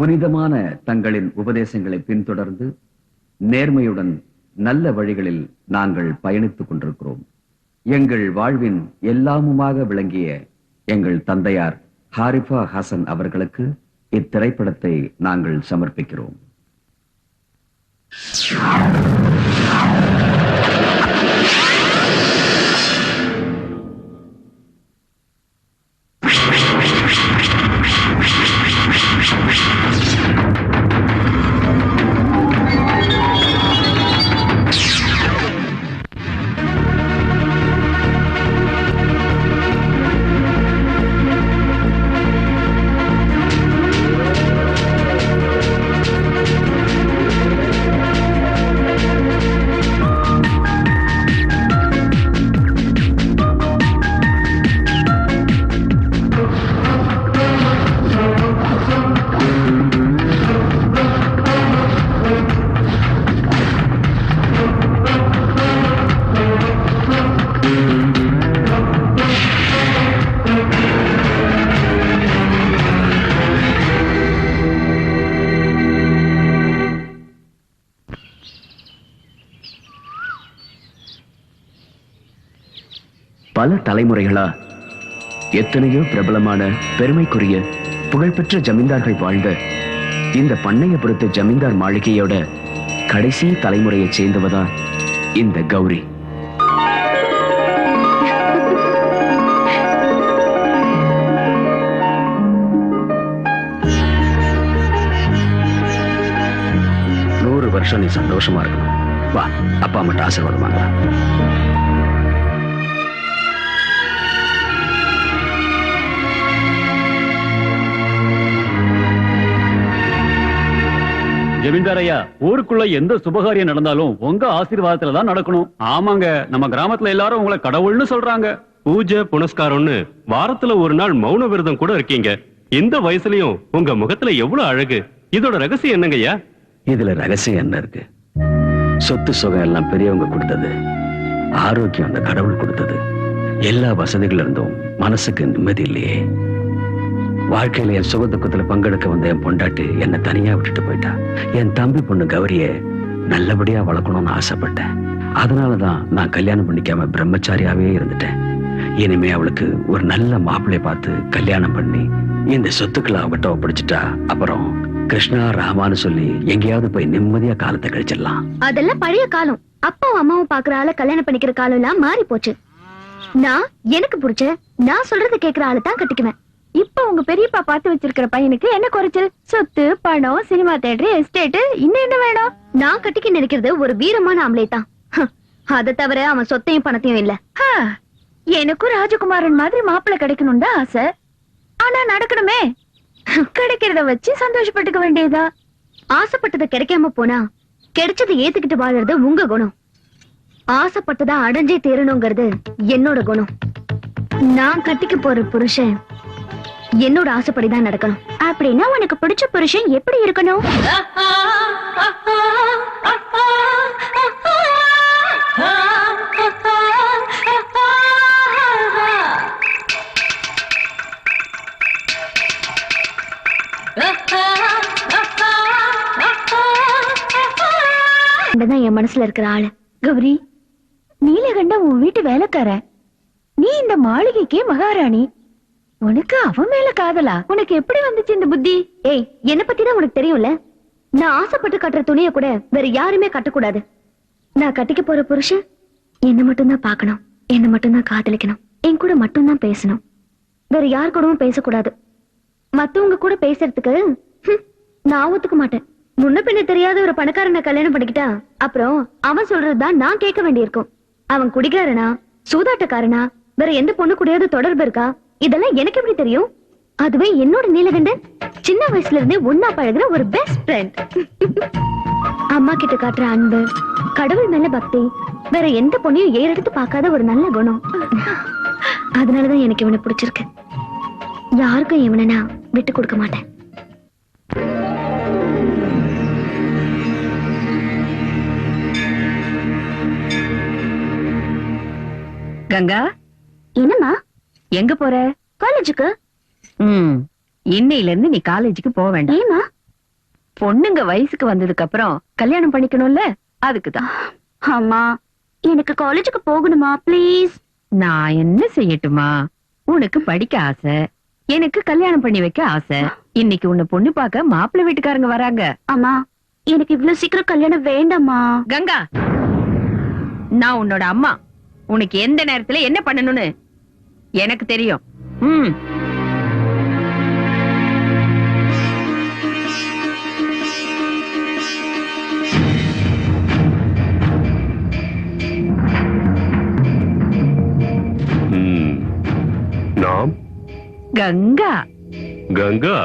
புனிதமான தங்களின் உபதேசங்களை பின்தொடர்ந்து நேர்மையுடன் நல்ல வழிகளில் நாங்கள் பயணித்துக் கொண்டிருக்கிறோம். எங்கள் வாழ்வின் எல்லாமுமாக விளங்கிய எங்கள் தந்தையார் ஹாரிஃபா ஹசன் அவர்களுக்கு இத்திரைப்படத்தை நாங்கள் சமர்ப்பிக்கிறோம். பல தலைமுறைகளா எத்தனையோ பிரபலமான பெருமைக்குரிய புகழ்பெற்ற ஜமீன்தார்கள் வாழ்ந்த இந்த பண்ணையபுரத்து ஜமீன்தார் மாளிகையோட கடைசி தலைமுறையை சேர்ந்தவதான் இந்த கௌரி. நூறு வருஷம் நீ சந்தோஷமா இருக்கணும். வா, அப்பா மட்டும் ஆசீர்வாதம் வாங்கலாம். ஜமீன்தார் ஐயா, ஊருக்குள்ள எந்த சுபகாரியம் நடந்தாலும் உங்க ஆசீர்வாதத்துல தான் நடக்கணும். ஆமாங்க, நம்ம கிராமத்துல எல்லாரும் உங்களை கடவுள்னு சொல்றாங்க. பூஜை புனஸ்காரம்னு வாரத்துல ஒரு நாள் மௌன விரதம் கூட இருக்கீங்க. இந்த வயசுலயும் உங்க முகத்துல எவ்வளவு அழகு. இதோட ரகசியம் என்னங்கய்யா? இதுல ரகசியம் என்ன இருக்கு? சொத்து சுகம் எல்லாம் பெரியவங்க கொடுத்தது, ஆரோக்கியம் அந்த கடவுள் கொடுத்தது. எல்லா வசதிகள் இருந்தும் மனசுக்கு நிம்மதி இல்லையே. வாழ்க்கையில என் சுக துக்கத்துல பங்கெடுக்க வந்த என் பொண்டாட்டி என்னை தனியா விட்டுட்டு போயிட்டா. என் தம்பி பொண்ணு கௌரிய நல்லபடியா வளர்க்கணும்னு ஆசைப்பட்டேன். அதனாலதான் நான் கல்யாணம் பண்ணிக்காம பிரம்மச்சாரியாவே இருந்துட்டேன். இனிமே அவளுக்கு ஒரு நல்ல மாப்பிள்ளைய பார்த்து கல்யாணம் பண்ணி இந்த சொத்துக்களை அவகிட்ட ஒப்படைச்சிட்டா அப்புறம் கிருஷ்ணா ராமான்னு சொல்லி எங்கேயாவது போய் நிம்மதியா காலத்தை கழிச்சிடலாம். அதெல்லாம் பழைய காலம். அப்பாவும் அம்மாவும் பாக்குற ஆளை கல்யாணம் பண்ணிக்கிற காலம் எல்லாம் மாறி போச்சு. நான் எனக்கு பிடிச்ச நான் சொல்றதை கேட்கிற ஆளை தான் கட்டிக்குவேன். இப்ப உங்க பெரியப்பா பார்த்து வச்சிருக்கிற பையனுக்கு என்ன குறைச்சல்? சொத்து, பணம், சினிமா தியேட்டர், எஸ்டேட், இன்னும் என்ன வேணும்? நான் கட்டிக்க நினைக்கிறது ஒரு வீரமான ஆம்பளை தான். அதை தவிர அவன் சொத்தையும் பணத்தையும் இல்ல. எனக்கும் ராஜகுமாரன் மாதிரி மாப்பிள்ளை கிடைக்கணும் தான் ஆசை. ஆனா நடக்கணுமே. கிடைக்கிறத வச்சு சந்தோஷப்பட்டுக்க வேண்டியதா. ஆசைப்பட்டதை கிடைக்காம போனா கிடைச்சதை ஏத்துக்கிட்டு வாழறது உங்க குணம். ஆசைப்பட்டதா அடைஞ்சே தீரணுங்கிறது என்னோட குணம். நான் கட்டிக்க போற புருஷன் என்னோட ஆசைப்படிதான் நடக்கணும். அப்படின்னா உனக்கு பிடிச்ச புருஷன் எப்படி இருக்கணும்? என் மனசுல இருக்கிற ஆளு கௌரி. நீலகண்டம் உன் வீட்டு வேலைக்கார. நீ இந்த மாளிகைக்கே மகாராணி. உனக்கு அவன் மேல காதலா? உனக்கு எப்படி வந்துச்சு இந்த புத்தி? ஏய், என்ன பத்தி தான் உனக்கு தெரியும்ல. நான் ஆசைப்பட்டு கட்டுற துணிய கூட வேற யாருமே கட்டக்கூடாது. நான் கட்டிக்க போற புருஷன் என்ன மட்டும்தான் பார்க்கணும், என்ன மட்டும்தான் காதலிக்கணும், என் கூட மட்டும்தான் பேசணும். வேற யார் கூடவும் பேசக்கூடாது. மத்தவங்க கூட பேசுறதுக்கு நான் ஒத்துக்க மாட்டேன். முன்ன பின்ன தெரியாத ஒரு பணக்காரனை கல்யாணம் பண்ணிக்கிட்டா அப்புறம் அவன் சொல்றதுதான் நான் கேட்க வேண்டியிருக்கும். அவன் குடிகாரனா, சூதாட்டக்காரனா, வேற எந்த பொண்ணு கூடயாவது தொடர்பு இருக்கா, இதெல்லாம் எனக்கு எப்படி தெரியும்? அதுவே என்னோட நீலகண்டன் சின்ன வயசுல இருந்தே ஒன்னா பழகுற ஒரு பெஸ்ட் ஃப்ரெண்ட். அம்மா கிட்ட காட்டுற அன்பு, கடவுள் மேல பக்தி, வேற எந்த பொண்ணையும் ஏறெடுத்து பார்க்காத ஒரு நல்ல குணம். அதனாலதான் எனக்கு இவனை பிடிச்சிருக்கு. யாருக்கும் இவனை நான் விட்டு கொடுக்க மாட்டேன். கங்கா, என்னம்மா? எங்க போற? காலேஜுக்கு. இன்னையில இருந்து நீ காலேஜுக்கு போக வேண்டாம். ஏமா? பொண்ணுங்க வயசுக்கு வந்ததுக்கு அப்புறம் கல்யாணம் பண்ணிக்கணும்ல, அதுக்குதான். அம்மா எனக்கு காலேஜுக்கு போகணுமா ப்ளீஸ்? நான் என்ன செய்யட்டுமா? உனக்கு படிக்க ஆசை, எனக்கு கல்யாணம் பண்ணி வைக்க ஆசை. இன்னைக்கு உன்னை பொண்ணு பார்க்க மாப்பிள்ளை வீட்டுக்காரங்க வராங்க. அம்மா எனக்கு இவ்வளவு சீக்கிரம் கல்யாணம் வேண்டாமா? கங்கா, நான் உன்னோட அம்மா. உனக்கு எந்த நேரத்துல என்ன பண்ணணும்னு எனக்கு தெரியும். நாம் கங்கா. गंगा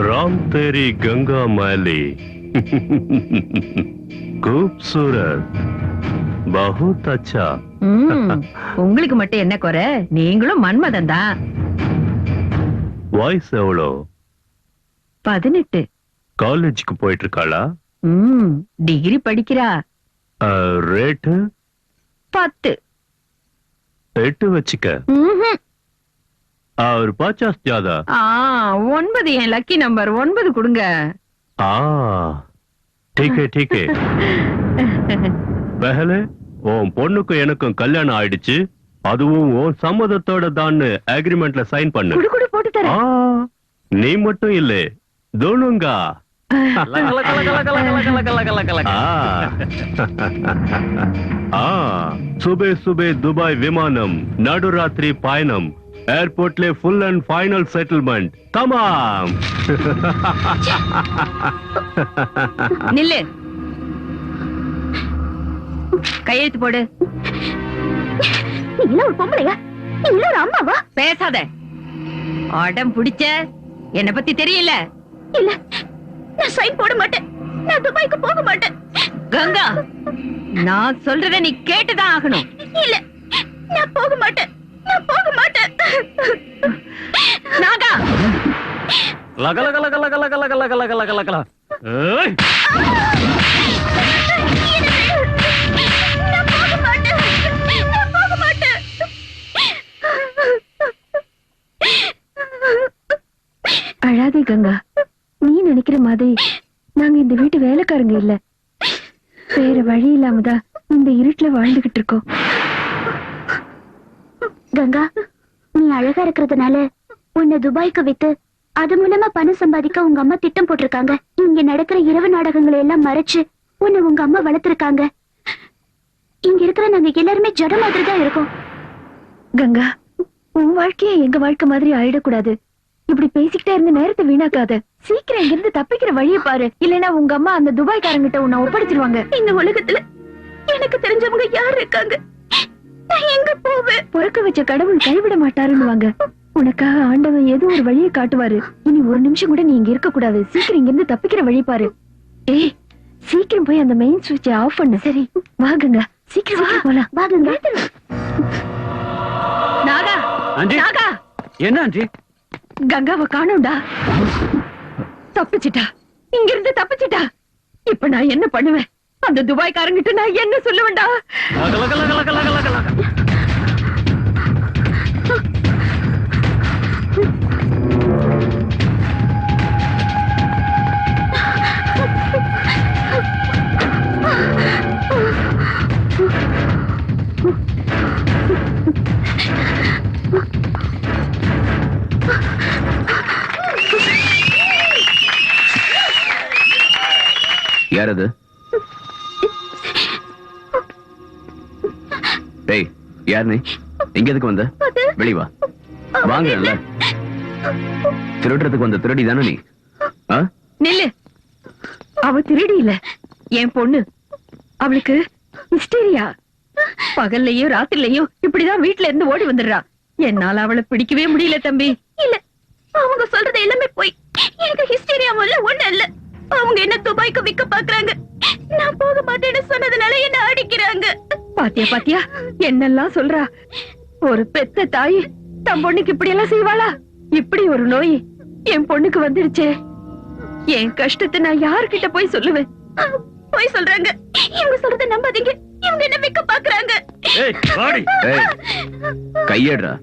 राम तेरी गंगा मैली खूबसूरत बहुत अच्छा. உங்களுக்கு மட்டும் என்ன குறை? நீங்களும் மன்மதன் தான். வாய்ஸ் எவ்வளோ? 18. காலேஜுக்கு போயிட்டு இருக்காளா? டிகிரி படிக்கிறா. ரேட்டு 10. 8 வச்சுக்க. और 50 ज्यादा. 9 என் லக்கி நம்பர். 9 கொடுங்க. ठीक है ठीक है. पहले உன் பொண்ணுக்கு எனக்கும் கல்யாணம் ஆயிடுச்சு, அதுவும் உன் சம்மதத்தோட தான் அக்ரிமெண்ட்ல சைன் பண்ணு. குடு போட்டு தரேன். நீ மட்டும் இல்ல, தோனுங்கா. சுபே சுபே துபாய் விமானம், நடுராத்திரி பயணம், ஏர்போர்ட்ல ஃபுல் அண்ட் ஃபைனல் செட்டில்மெண்ட். தமாம். நில்லு, கையெழுத்து போடு. நீ இல்ல ஒரு பொம்பளையா? நீ இல்ல ஒரு அம்மாவா? பேசாத. அடம் பிடிச்ச. என்ன பத்தி தெரியல. இல்ல, நான் சைன் போட மாட்டேன். நான் துபாய்க்கு போக மாட்டேன். கங்கா, நான் சொல்றத நீ கேட்டுதான் ஆகணும். இல்ல, நான் போக மாட்டேன். நான் போக மாட்டேன். நாகா, லக லக லக லக லக லக லக லக லக லக. ஏய், நான் போக மாட்டேன். நான் போக மாட்டேன். அழாதே கங்கா. நீ நினைக்கிற மாதிரி நாங்க இந்த வீட்டு வேலைக்காரங்க இல்ல. வேற வழி இல்லாமதான் இந்த இருட்டுல வாழ்ந்துகிட்டு இருக்கோம். கங்கா, நீ அழகா இருக்கிறதுனால உன்னை துபாய்க்கு வித்து அது மூலமா பணம் சம்பாதிக்க உங்க அம்மா திட்டம் போட்டிருக்காங்க. இங்க நடக்கிற இரவு நாடகங்களை எல்லாம் மறைச்சு உன்னை உங்க அம்மா வளர்த்திருக்காங்க. இங்க இருக்கிற நாங்க எல்லாருமே ஜட மாதிரி தான் இருக்கோம். கங்கா, உன் வாழ்க்கைய எங்க வாழ்க்கை மாதிரி ஆயிடக்கூடாது. இப்படி பேசிக்கிட்டே இருந்து நேரத்தை வீணாக்காத. சீக்கிரம் இங்க இருந்து தப்பிக்கிற வழியை பாரு. இல்லைன்னா உங்க அம்மா அந்த துபாய்க்காரங்கிட்ட உன்னை ஒப்படைச்சிருவாங்க. இந்த உலகத்துல எனக்கு தெரிஞ்சவங்க யாரு இருக்காங்க? நான் எங்க போவேன்? பொறுக்க வச்ச கடவுள் கைவிட மாட்டாருன்னுவாங்க. உனக்காக ஆண்டவன் ஏதோ ஒரு வழியை காட்டுவாரு. இனி ஒரு நிமிஷம் கூட நீ இங்க இருக்க கூடாது. சீக்கிரம் இங்க இருந்து தப்பிக்கிற வழி பாரு. ஏய், சீக்கிரம் போய் அந்த மெயின் சுவிட்சை ஆஃப் பண்ணு. சரி, வாங்குங்க. சீக்கிரம் போலாம். வாங்குங்க. நாகா, ஆண்டி. நாகா, என்ன ஆண்டி? கங்காவை காணோம்டா. தப்பிச்சிட்டா, இங்க இருந்து தப்பிச்சிட்டா. இப்ப நான் என்ன பண்ணுவேன்? அந்த துபாய்க்காரங்கிட்ட நான் என்ன சொல்லுவேன்டா? லக லக லக லக லக லக லக. யார் அது? டேய், யார் நீ? எங்க எதுக்கு வந்த? வெளிய வா. வாங்கல. திருடுறதுக்கு வந்த திருடி தானே நீ? நில்லு. அவ திருடி இல்ல, என் பொண்ணு. அவளுக்கு ஹிஸ்டீரியா. பகல்லையும் ராத்திரிலையும் இப்படிதான் வீட்டுல இருந்து ஓடி வந்துடுறா. என்னால அவளை பிடிக்கவே முடியல தம்பி. இல்ல, அவங்க சொல்றது எல்லாமே போய். எனக்கு ஹிஸ்டீரியா ஒண்ணு இல்ல. அவங்க என்ன துபாய்க்கு விக்க பாக்குறாங்க. நான் போக மாட்டேன்னு சொன்னதுனால என்ன அடிக்கிறாங்க. பாத்தியா பாத்தியா என்னெல்லாம் சொல்றா. ஒரு பெத்த தாய் தன் பொண்ணுக்கு இப்படி எல்லாம் செய்வாளா? இப்படி ஒரு நோய் என் பொண்ணுக்கு வந்துடுச்சே. என் கஷ்டத்தை நான் யாருக்கிட்ட போய் சொல்லுவேன்? போய் சொல்றாங்க. இவங்க சொல்றத நம்பாதீங்க. இவங்க என்ன விக்க பாக்குறாங்க. ஏய், வாடி. கையேடுறா.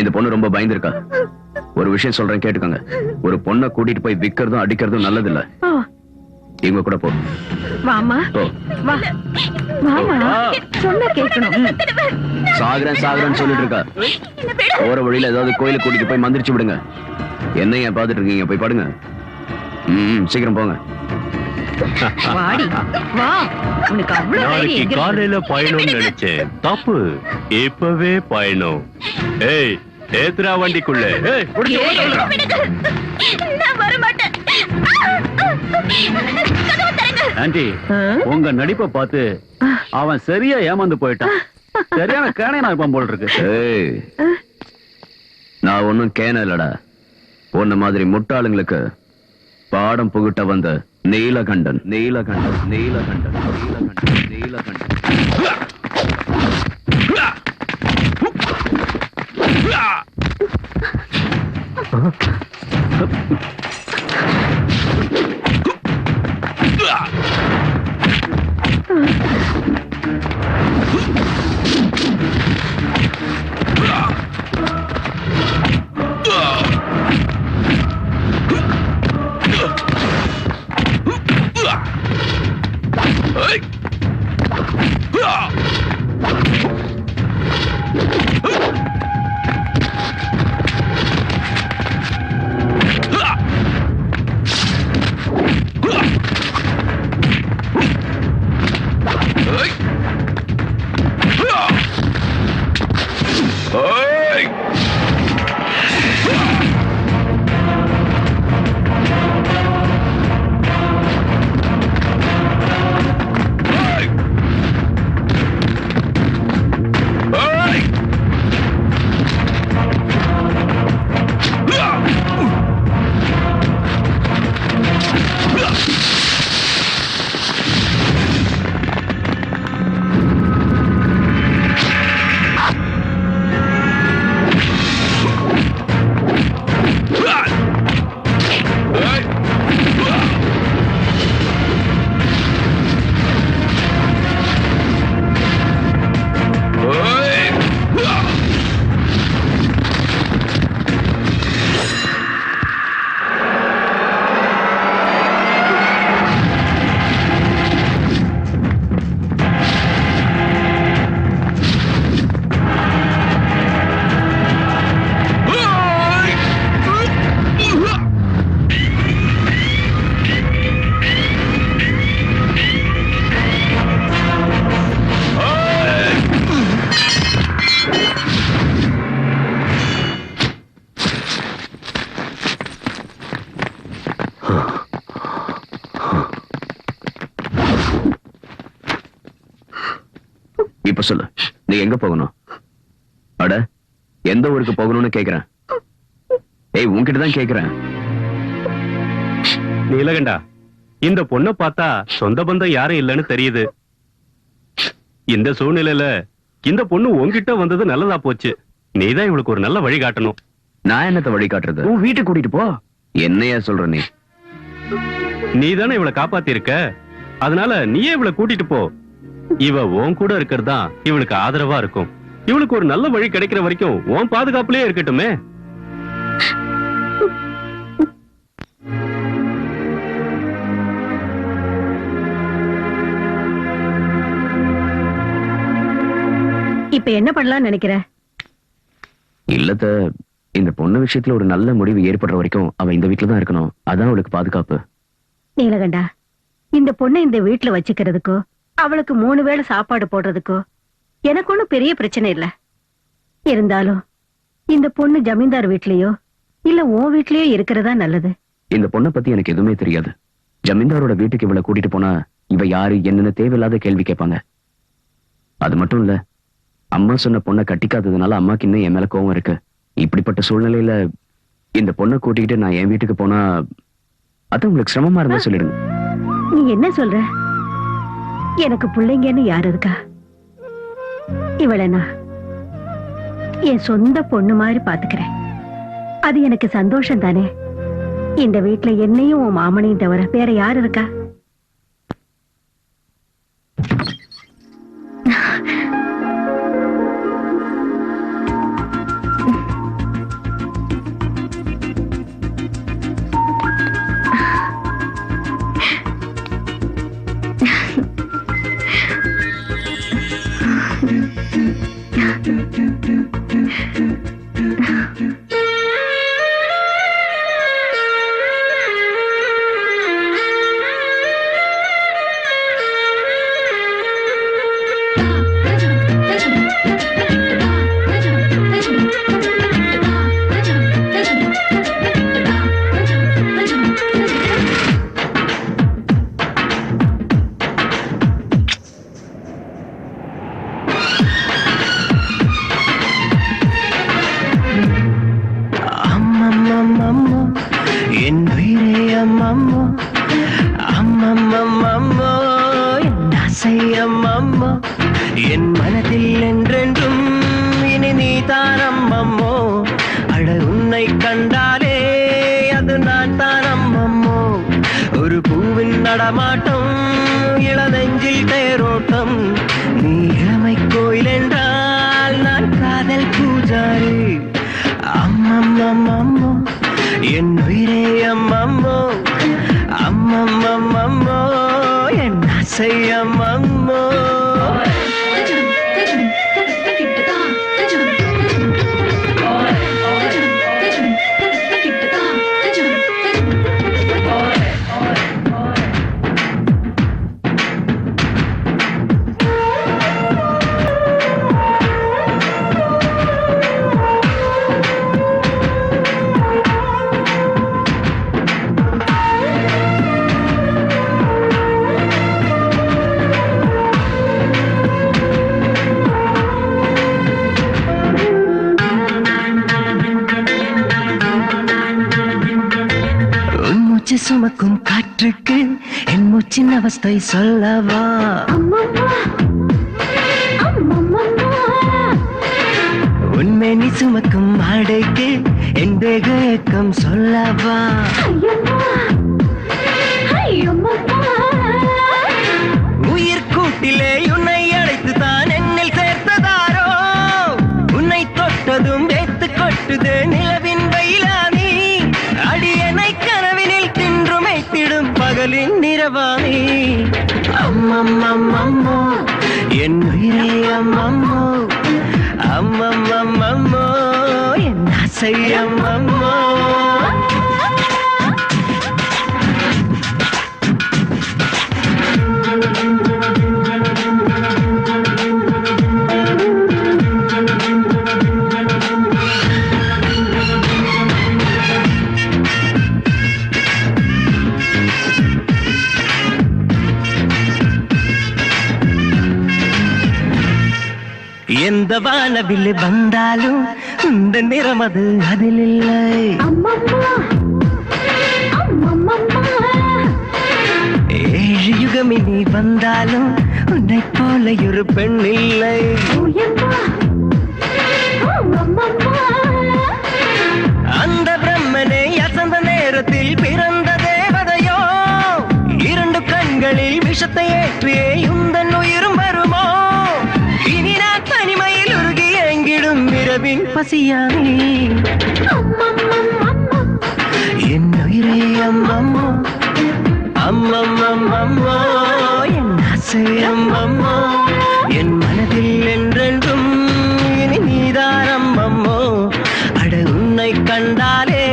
இந்த பொண்ணு ரொம்ப பயந்துருக்கா. ஒரு விஷயம் சொல்றேன் கேட்டுக்கோங்க. ஒரு பொண்ணை கூட்டிட்டு போய் விக்கிறதும் அடிக்கிறதும் நல்லது இல்ல. ஓ, இவங்க கூட போ. வாமா போ. வா வாமா, சொன்ன கேட்கணும். சாகுறேன்னு சொல்லிட்டு இருக்கா. போற வழியில ஏதாவது கோயிலுக்கு கூட்டிட்டு போய் மந்திரிச்சு விடுங்க. என்ன ஏன் பாத்துட்டு இருக்கீங்க? போய் படுங்க. சீக்கிரம் போங்க. வாடி வா, உனக்கு அவ்வளவு தைரியம் நாளைக்கு எங்க இருக்கு? காலையில பயணம்னு நினைச்சேன். தப்பு, இப்பவே பயணம். ஏய், ஏத்துறா வண்டிக்குள்ள. ஏய், புடிச்சு ஓட விடுறா. நான் வர மாட்டேன். ஆண்டி, உங்க நடிப்பை பார்த்து அவன் சரியா ஏமாந்து போயிட்டான். சரியான கேனையா இருப்பான் போல் இருக்கு. ஏய், நான் ஒன்னும் கேன இல்லடா. உன்ன மாதிரி முட்டாளுங்களுக்கு பாடம் புகுட்ட வந்த நீலகண்டன். நீலகண்டன் நீலகண்டன் நீலகண்டன் நீலகண்டன். இப்ப சொல்லு, நீ எங்க போகணும்? அட, எந்த ஊருக்கு போகணும்னு கேக்குறேன். ஏய், உன்கிட்ட தான் கேக்குறேன். நீலகண்டா, இந்த பொண்ணை பார்த்தா சொந்த பந்தம் யாரும் இல்லைன்னு தெரியுது. இந்த சூழ்நிலையில இந்த பொண்ணு உன்கிட்ட வந்தது நல்லதா போச்சு. நீதான் இவளுக்கு ஒரு நல்ல வழி காட்டணும். நான் என்னத்த வழி காட்டுறது? உன் வீட்டுக்கு கூட்டிட்டு போ. என்னையா சொல்ற நீ? நீதானே இவளை காப்பாத்தி இருக்க, அதனால நீயே இவளை கூட்டிட்டு போ. இவ உன் கூட இருக்கிறதா இவளுக்கு ஆதரவா இருக்கும். இவளுக்கு ஒரு நல்ல வழி கிடைக்கிற வரைக்கும் உன் பாதுகாப்புலயே இருக்கட்டுமே. இப்ப என்ன பண்ணலாம்னு நினைக்கிற? இல்லத்த, இந்த பொண்ணு விஷயத்துல ஒரு நல்ல முடிவு ஏற்படுற வரைக்கும் அவ இந்த வீட்டுல தான் இருக்கணும். அதான் அவளுக்கு பாதுகாப்பு. நீலகண்டா, இந்த பொண்ணை இந்த வீட்டுல வச்சுக்கிறதுக்கோ அவளுக்கு 3 வேளை சாப்பாடு போடுறதுக்கோ எனக்கு ஒண்ணும் பெரிய பிரச்சனை இல்ல. இருந்தாலும் இந்த பொண்ணு ஜமீன்தார் வீட்லயோ இல்ல உன் வீட்லயோ இருக்கிறதா நல்லது. இந்த பொண்ணை பத்தி எனக்கு எதுவுமே தெரியாது. ஜமீன்தாரோட வீட்டுக்கு இவளை கூட்டிட்டு போனா இவ யாரு என்னன்னு தேவையில்லாத கேள்வி கேட்பாங்க. அது மட்டும் இல்ல, அம்மா சொன்ன பொண்ணை கட்டிக்காததுனால அம்மாக்கு இன்னும் என் மேல கோவம் இருக்கு. இப்படிப்பட்ட சூழ்நிலையில இந்த பொண்ணை கூட்டிக்கிட்டு நான் என் வீட்டுக்கு போனா அது உங்களுக்கு சிரமமா இருந்தா சொல்லிடுங்க. நீ என்ன சொல்ற? எனக்கு பிள்ளைங்கன்னு யாரு இருக்கா? இவளை நான் என் சொந்த பொண்ணு மாதிரி பாத்துக்கிறேன். அது எனக்கு சந்தோஷம் தானே. இந்த வீட்டுல என்னையும் உன் மாமனையும் தவிர வேற யாரு இருக்கா? அம்மம்மோ அம்மம்மம்மம்மோ என் ஆசை அம்மம்மோ என் மனதில் என்றென்றும் இனி நீதான் அம்மம்மோ அட உன்னை கண்டாலே அது நான் தான் அம்மம்மோ ஒரு பூவின் நடமாட்டம் இளநெஞ்சில் தேரோட்டம் நீ இளமை கோயில் என்றால் நான் காதல் பூஜாரி அம்மம்மம்மம்மோ என் உயிரே அம்மம்மோ அம்மம்மம்மம்மோ என் ஆசை அம்மம்மோ சுமக்கும் காற்றுக்கு என் மூச்சின் அவஸ்தை சொல்லவா உண்மை நீ சுமக்கும் ஆடைக்கு என் தேக ஏக்கம் சொல்லவா உயிர் கூட்டிலே உன்னை அழைத்து தான் என்னில் சேர்த்ததாரோ உன்னை தொட்டதும் வேத்து கொட்டுது நிலவின் வெயிலானி அடியனை கனவினில் தின்றுமைத்திடும் பகலின் நிறவாணி அம்மம்மம்மம்மோ என் உயிரே அம்மம்மோ அம்மம்மம்மம்மோ என் ஆசை அம்மம்மோ எந்த வானவில் வந்தாலும் இந்த நிறம் அது அதில் இல்லை ஏழு யுகமினி வந்தாலும் உன்னை போல ஒரு பெண் இல்லை அந்த பிரம்மனை அசந்த நேரத்தில் பிறந்த தேவதையோ இரண்டு கண்களில் விஷத்தை ஏற்றியே உந்தன் உயிரும் வருமோ இனி நான் தனிமையில் உருகி எங்கிடும் இரவின் பசியானே என் உயிரே அம்மம்மோ அம்மம்மம்மம்மோ என் ஆசை அம்மம்மோ என் மனதில் என்றென்றும் இனி நீதான் அம்மம்மோ அட உன்னை கண்டாலே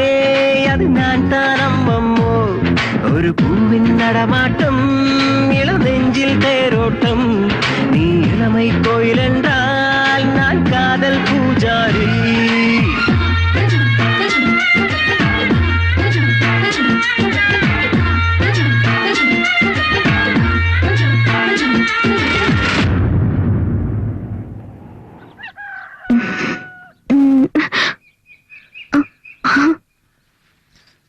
அது நான் தான் அம்மம்மோ ஒரு பூவின் நடமாட்டம் இளநெஞ்சில் தேரோட்டம் நீ இளமை கோயில் என்றால் நான் காதல் பூஜாரி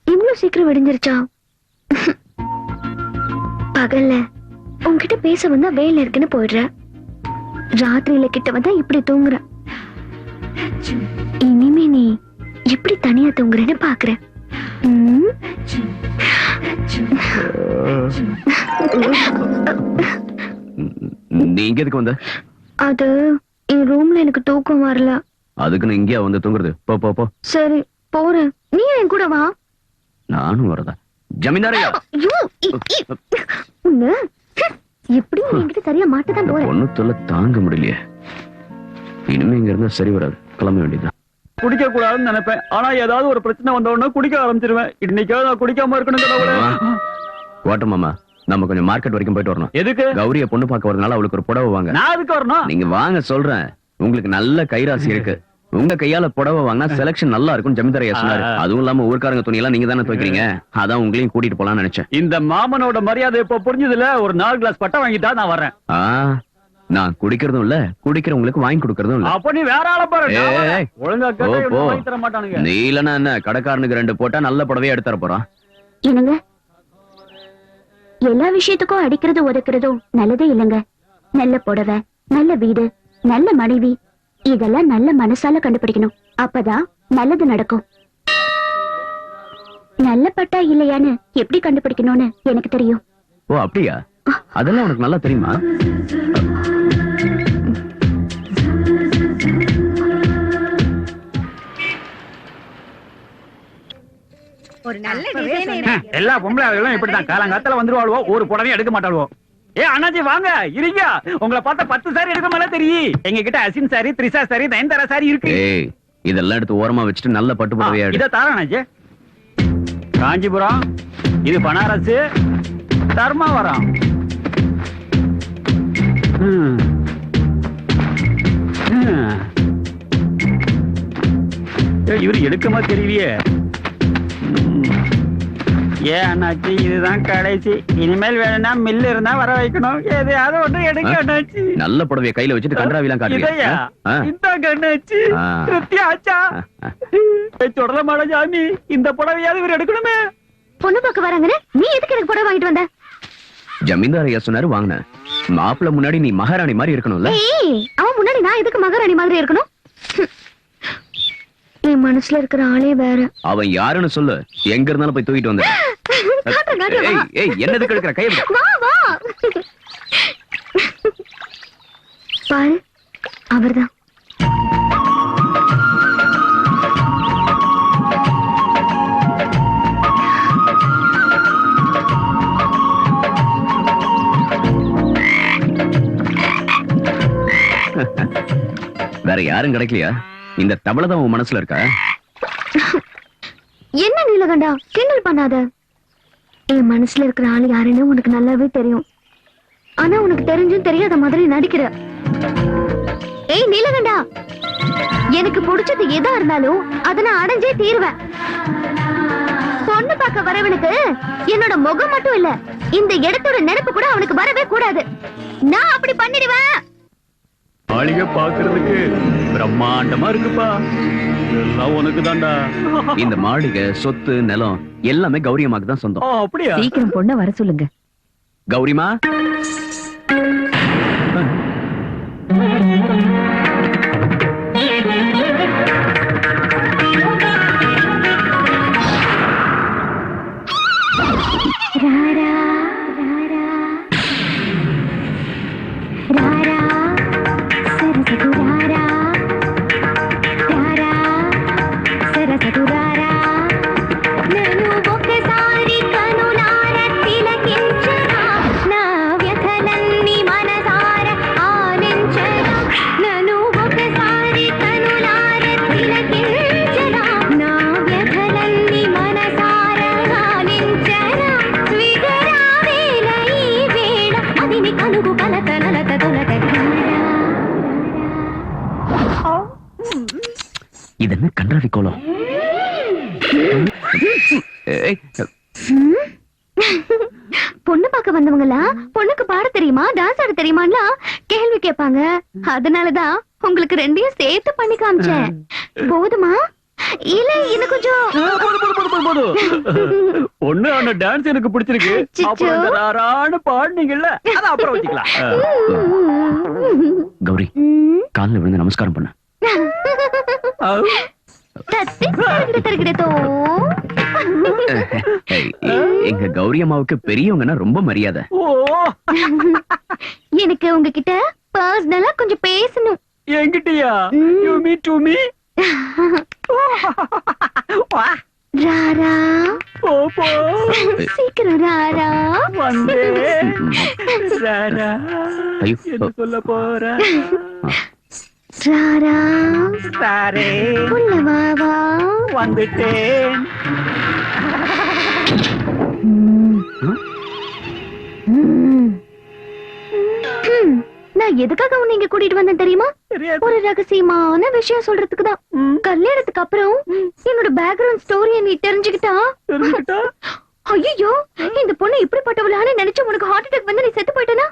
இவ்வளவு சீக்கிரம் விடிஞ்சிருச்சா? பகல்ல உன்கிட்ட பேச வந்தா வேலை இருக்குன்னு போயிடுற, ராத்திரியில கிட்ட வந்தா இப்படி தூங்குற. இனிமே நீ எப்படி தனியா தூங்குறேன்னு பாக்குறேன். நீ இங்க எதுக்கு வந்த? அது என் ரூம்ல எனக்கு தூக்கம் வரல. அதுக்கு நான் இங்கேயா வந்து தூங்குறது? போ போ போ. சரி போறேன், நீ என் கூட வா. நானும் வரதா? ஜமீன்தாரையா எப்படி என்கிட்ட சரியா மாட்டதான் போறேன். ஒண்ணு தொல்லை தாங்க முடியலையே. இனிமே இங்க இருந்தா சரி வராது, கிளம்ப வேண்டியதான். குடிக்க கூடாதுன்னு நினைப்பேன், ஆனா ஏதாவது ஒரு பிரச்சனை வந்த உடனே குடிக்க ஆரம்பிச்சிருவேன். இன்னைக்காவது நான் குடிக்காம இருக்கணும். கோட்ட மாமா, நம்ம கொஞ்சம் மார்க்கெட் வரைக்கும் போயிட்டு வரணும். எதுக்கு? கௌரிய பொண்ணு பார்க்க வரதுனால அவளுக்கு ஒரு புடவை வாங்க. நான் எதுக்கு வரணும்? நீங்க வாங்க சொல்றேன். உங்களுக்கு நல்ல கைராசி இருக்கு. உங்க கையால புடவை வாங்கினா செலக்ஷன் நல்லா இருக்கும் ஜமீன்தாரையா சொன்னாரு. அதுவும் இல்லாம ஊர்க்காரங்க துணி எல்லாம் நீங்க தானே துவைக்கிறீங்க, அதான் உங்களையும் கூட்டிட்டு போலாம்னு நினைச்சேன். இந்த மாமனோட மரியாதை இப்ப புரிஞ்சதுல. ஒரு 4 கிளாஸ் பட்டை வாங்கிட்டா நான் வரேன். நான் குடிக்கிறதும் இல்ல, குடிக்கிறவங்களுக்கு வாங்கி கொடுக்கறதும் இல்ல. அப்ப நீ வேற ஆள பாரு. ஒழுங்கா வாங்கி தர மாட்டானுங்க. நீ இல்லன்னா என்ன, கடைக்காரனுக்கு 2 போட்டா நல்ல புடவையா எடுத்துற போறான். என்னங்க எல்லா விஷயத்துக்கும் அடிக்கிறது ஒதுக்குறதும் நல்லதே இல்லைங்க. நல்ல புடவை, நல்ல வீடு, நல்ல மனைவி, இதெல்லாம் நல்ல மனசால கண்டுபிடிக்கணும். அப்பதான் நல்லது நடக்கும். நல்ல பட்டா இல்லையான்னு எப்படி கண்டுபிடிக்கணும்னு எனக்கு தெரியும். ஓ அப்படியா? அதெல்லாம் உனக்கு நல்லா தெரியுமா? ஒரு நல்ல டிசைன் எல்லா பொம்பளைகளும் இப்படிதான் காலங்காத்தால வந்துருவாளுவோ, ஒரு புடவையும் எடுக்க மாட்டாளுவோ. ஏ அண்ணாச்சி வாங்க இருங்க, உங்களை பார்த்தா 10 சாரி எடுக்க மேல தெரியும். எங்க கிட்ட Asin sorry, Trisha sorry, Nayanthara sorry இருக்கு. ஏய், இதெல்லாம் எடுத்து ஓரமா வச்சுட்டு நல்ல பட்டு புடவையா எடு. இத தார அண்ணாச்சி. காஞ்சிபுரம், இது பனாரஸ், தர்மாவரம். இவரு எடுக்கமா தெரியலையே. ஏன் அண்ணாச்சி, இதுதான் கடைசி. இனிமேல் வேணும்னா மில்லு இருந்தா வர வைக்கணும். எதையாவது ஒண்ணு எடுக்க அண்ணாச்சி. நல்ல புடவைய கையில வச்சுட்டு கன்றாவிலாம் இதையா? காட்டுறியா? இந்தாங்க அண்ணாச்சி. ஆ. திருப்தி ஆச்சா? தொடர மாட சாமி, இந்த புடவையாவது இவர் எடுக்கணுமே. பொண்ணு பார்க்க வராங்கன்னு நீ எதுக்கு எனக்கு புடவை வாங்கிட்டு வந்த? ஜமீன்தார் ஐயா சொன்னாரு வாங்கின. மாப்பிள்ள முன்னாடி நீ மகாராணி மாதிரி இருக்கணும்ல. ஏய், அவன் முன்னாடி நான் எதுக்கு மகாராணி மாதிரி இருக்கணும்? என் மனசுல இருக்கிற ஆளே வேற. அவன் யாருன்னு சொல்லு, எங்க இருந்தாலும் போய் தூக்கிட்டு வந்து. காட்டுறேன், காட்டுறேன், ஏய் வா. ஏய், என்னதுக்கு எடுக்கிற கையை விடு. வா வா. பாரு, அவர்தான். வேற யாரும் கிடைக்கலையா? இந்த தவளை தான் உன் மனசுல இருக்கா? என்ன நீலகண்டா, கிண்டல் பண்ணாத. என் மனசுல இருக்கிற ஆள் யாருன்னு உனக்கு நல்லாவே தெரியும். ஆனா உனக்கு தெரிஞ்சும் தெரியாத மாதிரி நடிக்கிற. ஏய் நீலகண்டா, எனக்கு பிடிச்சது எதா இருந்தாலும் அதை நான் அடைஞ்சே தீருவேன். பொண்ணு பார்க்க வரவனுக்கு என்னோட முகம் மட்டும் இல்ல, இந்த இடத்தோட நினைப்பு கூட அவனுக்கு வரவே கூடாது. நான் அப்படி பண்ணிடுவேன். மாளிகை பாக்குறதுக்கு பிரம்மாண்டமா இருக்குப்பா. எல்லாம் உனக்கு தான்டா. இந்த மாளிகை, சொத்து, நிலம் எல்லாமே கௌரியமாக்கு தான் சொந்தம். அப்படியா? சீக்கிரம் பொண்ண வர சொல்லுங்க. கௌரிமா, ராரா ராரா సరసకు రారా రారా సరసకు రారా నన్ను ఒక్కసారి కనులార తిలకించరా నా వ్యథలన్నీ మనసార ఆలించరా నన్ను ఒక్కసారి కనులార తిలకించరా నా వ్యథలన్నీ మనసార ఆలించరా స్విగరావేల ఈ వేళ అదిని కలుగు కలతలత తొలగరా. இது என்ன கன்றாவி கோலம்? ஏய், பொண்ணு பார்க்க வந்தவங்களா பொண்ணுக்கு பாட தெரியுமா, டான்ஸ் ஆட தெரியுமான்னு கேள்வி கேட்பாங்க. அதனாலதான் உங்களுக்கு ரெண்டையும் சேர்த்து பண்ணி காமிச்சேன். போதுமா இல்ல இன்னும் கொஞ்சம்? பொண்ணு ஆன டான்ஸ் எனக்கு பிடிச்சிருக்கு. அப்புறம் இந்த ராரான்னு பாடுனீங்கல்ல, அத அப்புறம் வச்சுக்கலாம். கௌரி, கால்ல விழுந்து நமஸ்காரம் பண்ண. எங்க கௌரி அம்மாவுக்கு பெரியவங்கன்னா ரொம்ப மரியாதை. எனக்கு உங்ககிட்ட பர்சனலா கொஞ்சம் பேசணும். என்கிட்டயா? You me to me? ராரா, போ சீக்கிரம் ராரா. வந்தே. ராரா, ஐயோ. என்ன சொல்ல போற? ராரா, சாரே, உள்ள வா வா. வந்துட்டேன். நான் எதுக்காக உன்னை இங்க கூட்டிட்டு வந்தேன் தெரியுமா? ஒரு ரகசியமான விஷயம் சொல்றதுக்கு தான். கல்யாணத்துக்கு அப்புறம் என்னோட பேக்ரவுண்ட் ஸ்டோரிய நீ தெரிஞ்சுக்கிட்டா, ஐயோ இந்த பொண்ணு இப்படிப்பட்டவளான்னு நினைச்சு உனக்கு ஹார்ட் அட்டாக் வந்து நீ செத்து போயிட்டனா,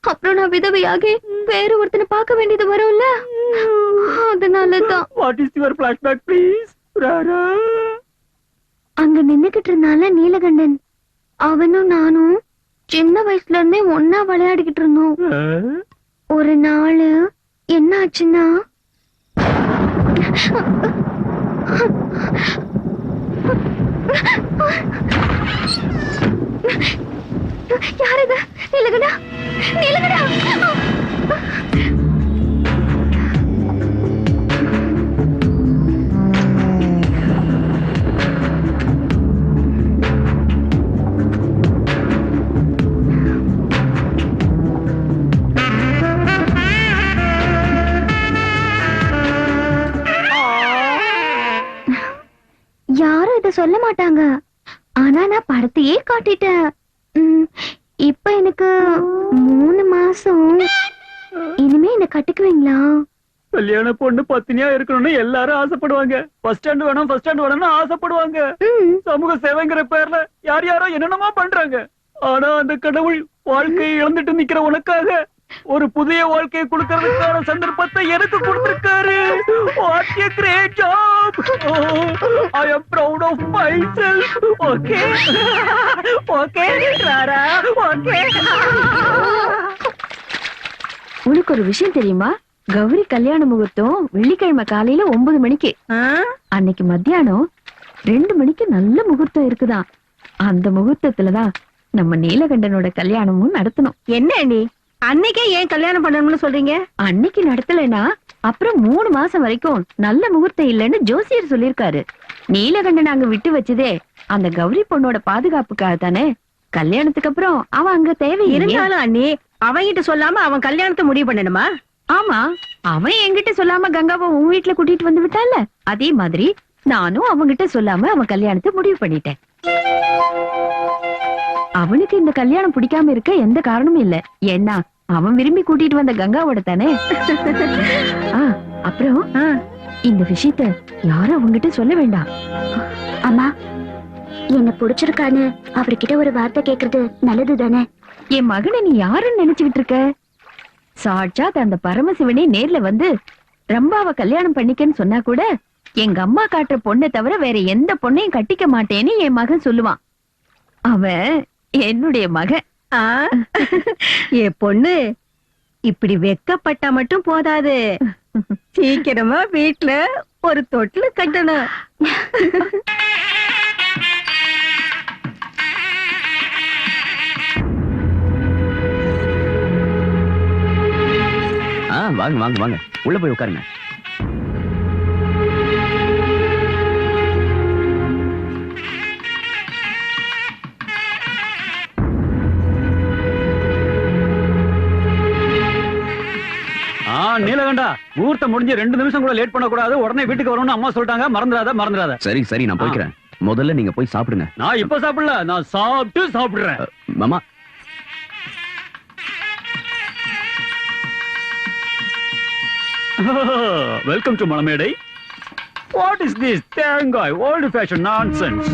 அப்புறம் நான் விதவையாகி வேற ஒருத்தனை பார்க்க வேண்டியது வரும்ல. அதனாலதான். What is your flashback please? ராரா, அங்க நின்னுகிட்டு இருந்தால நீலகண்டன், அவனும் நானும் சின்ன வயசுல இருந்தே ஒன்னா விளையாடிக்கிட்டு இருந்தோம். ஒரு நாள் என்ன ஆச்சுன்னா, யாரது? நீலகண்டா, நீலகண்டா! யாரும் இத சொல்ல மாட்டாங்க, ஆனா நான் படத்தையே காட்டிட்டேன். இப்ப எனக்கு 3 மாசம். இனிமே என்ன கட்டிக்குவீங்களா? கல்யாண பொண்ணு பத்தினியா இருக்கணும்னு எல்லாரும் ஆசைப்படுவாங்க. ஃபர்ஸ்ட் ஸ்டாண்ட் வேணும், ஃபர்ஸ்ட் ஸ்டாண்ட் வேணும்னு ஆசைப்படுவாங்க. சமூக சேவைங்கிற பேர்ல யார் யாரோ என்னென்னமோ பண்றாங்க. ஆனா அந்த கடவுள் வாழ்க்கையை இழந்துட்டு நிக்கிற உனக்காக ஒரு புதிய வாழ்க்கையை கொடுக்கறதுக்கான சந்தர்ப்பத்தை எனக்கு கொடுத்திருக்காரு. What a great job! I am proud of myself. Okay? Okay, Rara? Okay? உனக்கு ஒரு விஷயம் தெரியுமா? கௌரி கல்யாண முகூர்த்தம் வெள்ளிக்கிழமை காலையில 9 மணிக்கு. அன்னைக்கு மத்தியானம் 2 மணிக்கு நல்ல முகூர்த்தம் இருக்குதான். அந்த முகூர்த்தத்துலதான் நம்ம நீலகண்டனோட கல்யாணமும் நடத்தணும். என்ன நீ அன்னைக்கே ஏன் கல்யாணம் பண்ணணும்னு சொல்றீங்க? அன்னைக்கு நடத்தலைன்னா அப்புறம் 3 மாசம் வரைக்கும் நல்ல முகூர்த்தம் இல்லைன்னு ஜோசியர் சொல்லிருக்காரு. நீலகண்டன் அங்க விட்டு வச்சதே அந்த கௌரி பொண்ணோட பாதுகாப்புக்காக தானே. கல்யாணத்துக்கு அப்புறம் அவன் அங்க தேவை இருந்தாலும் அண்ணி, அவன்கிட்ட சொல்லாம அவன் கல்யாணத்தை முடிவு பண்ணணுமா? ஆமா, அவன் என்கிட்ட சொல்லாம கங்காவை உன் வீட்டுல கூட்டிட்டு வந்து விட்டான்ல, அதே மாதிரி நானும் அவன்கிட்ட சொல்லாம அவன் கல்யாணத்தை முடிவு பண்ணிட்டேன். அவனுக்கு இந்த கல்யாணம் பிடிக்காம இருக்க எந்த காரணமும் இல்ல. ஏன்னா அவன் விரும்பி கூட்டிட்டு வந்த கங்காவோட தானே. அப்புறம் இந்த விஷயத்த யாரும் அவங்கிட்ட சொல்ல வேண்டாம். அம்மா, என்ன பிடிச்சிருக்கான்னு அவர்கிட்ட ஒரு வார்த்தை கேக்குறது நல்லது தானே? என் மகனை நீ யாருன்னு நினைச்சுக்கிட்டு இருக்க? சாட்சாத் அந்த பரமசிவனே நேர்ல வந்து ரம்பாவை கல்யாணம் பண்ணிக்கன்னு சொன்னா கூட எங்க அம்மா காட்டுற பொண்ணை தவிர வேற எந்த பொண்ணையும் கட்டிக்க மாட்டேன்னு என் மகன் சொல்லுவான். அவன் என்னுடைய மகன். என் பொண்ணு இப்படி வெக்கப்பட்டா மட்டும் போதாது, சீக்கிரமா வீட்டுல ஒரு தொட்டில் கட்டணும். வாங்க வாங்க வாங்க, உள்ள போய் உட்காருங்க. நீலகண்டா, முகூர்த்த முடிஞ்சு 2 நிமிஷம் கூட லேட் பண்ண கூடாது. உடனே வீட்டுக்கு வரணும்னு அம்மா சொல்லிட்டாங்க. மறந்துடாத. சரி சரி, நான் போய்க்கிறேன். முதல்ல நீங்க போய் சாப்பிடுங்க. நான் இப்ப சாப்பிடல, நான் சாப்பிடுறேன். மாமா, வெல்கம் டு மணமேடை. What is this தேங்காய் old fashioned nonsense?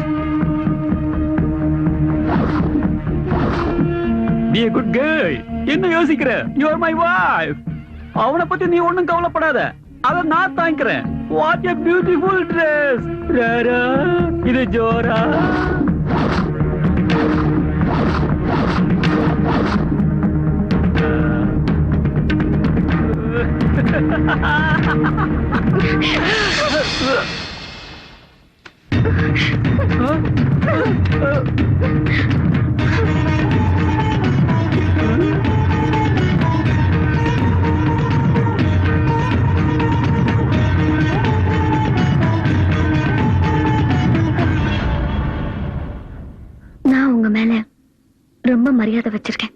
Be a good girl. என்ன யோசிக்கிற? You are my wife. அவனை பத்தி நீ ஒண்ணும் கவலைப்படாத, அத நான் தாங்கிக்கிறேன். What a beautiful dress. Rara, இது ஜோரா. நான் உங்க மேல ரொம்ப மரியாதை வச்சிருக்கேன்.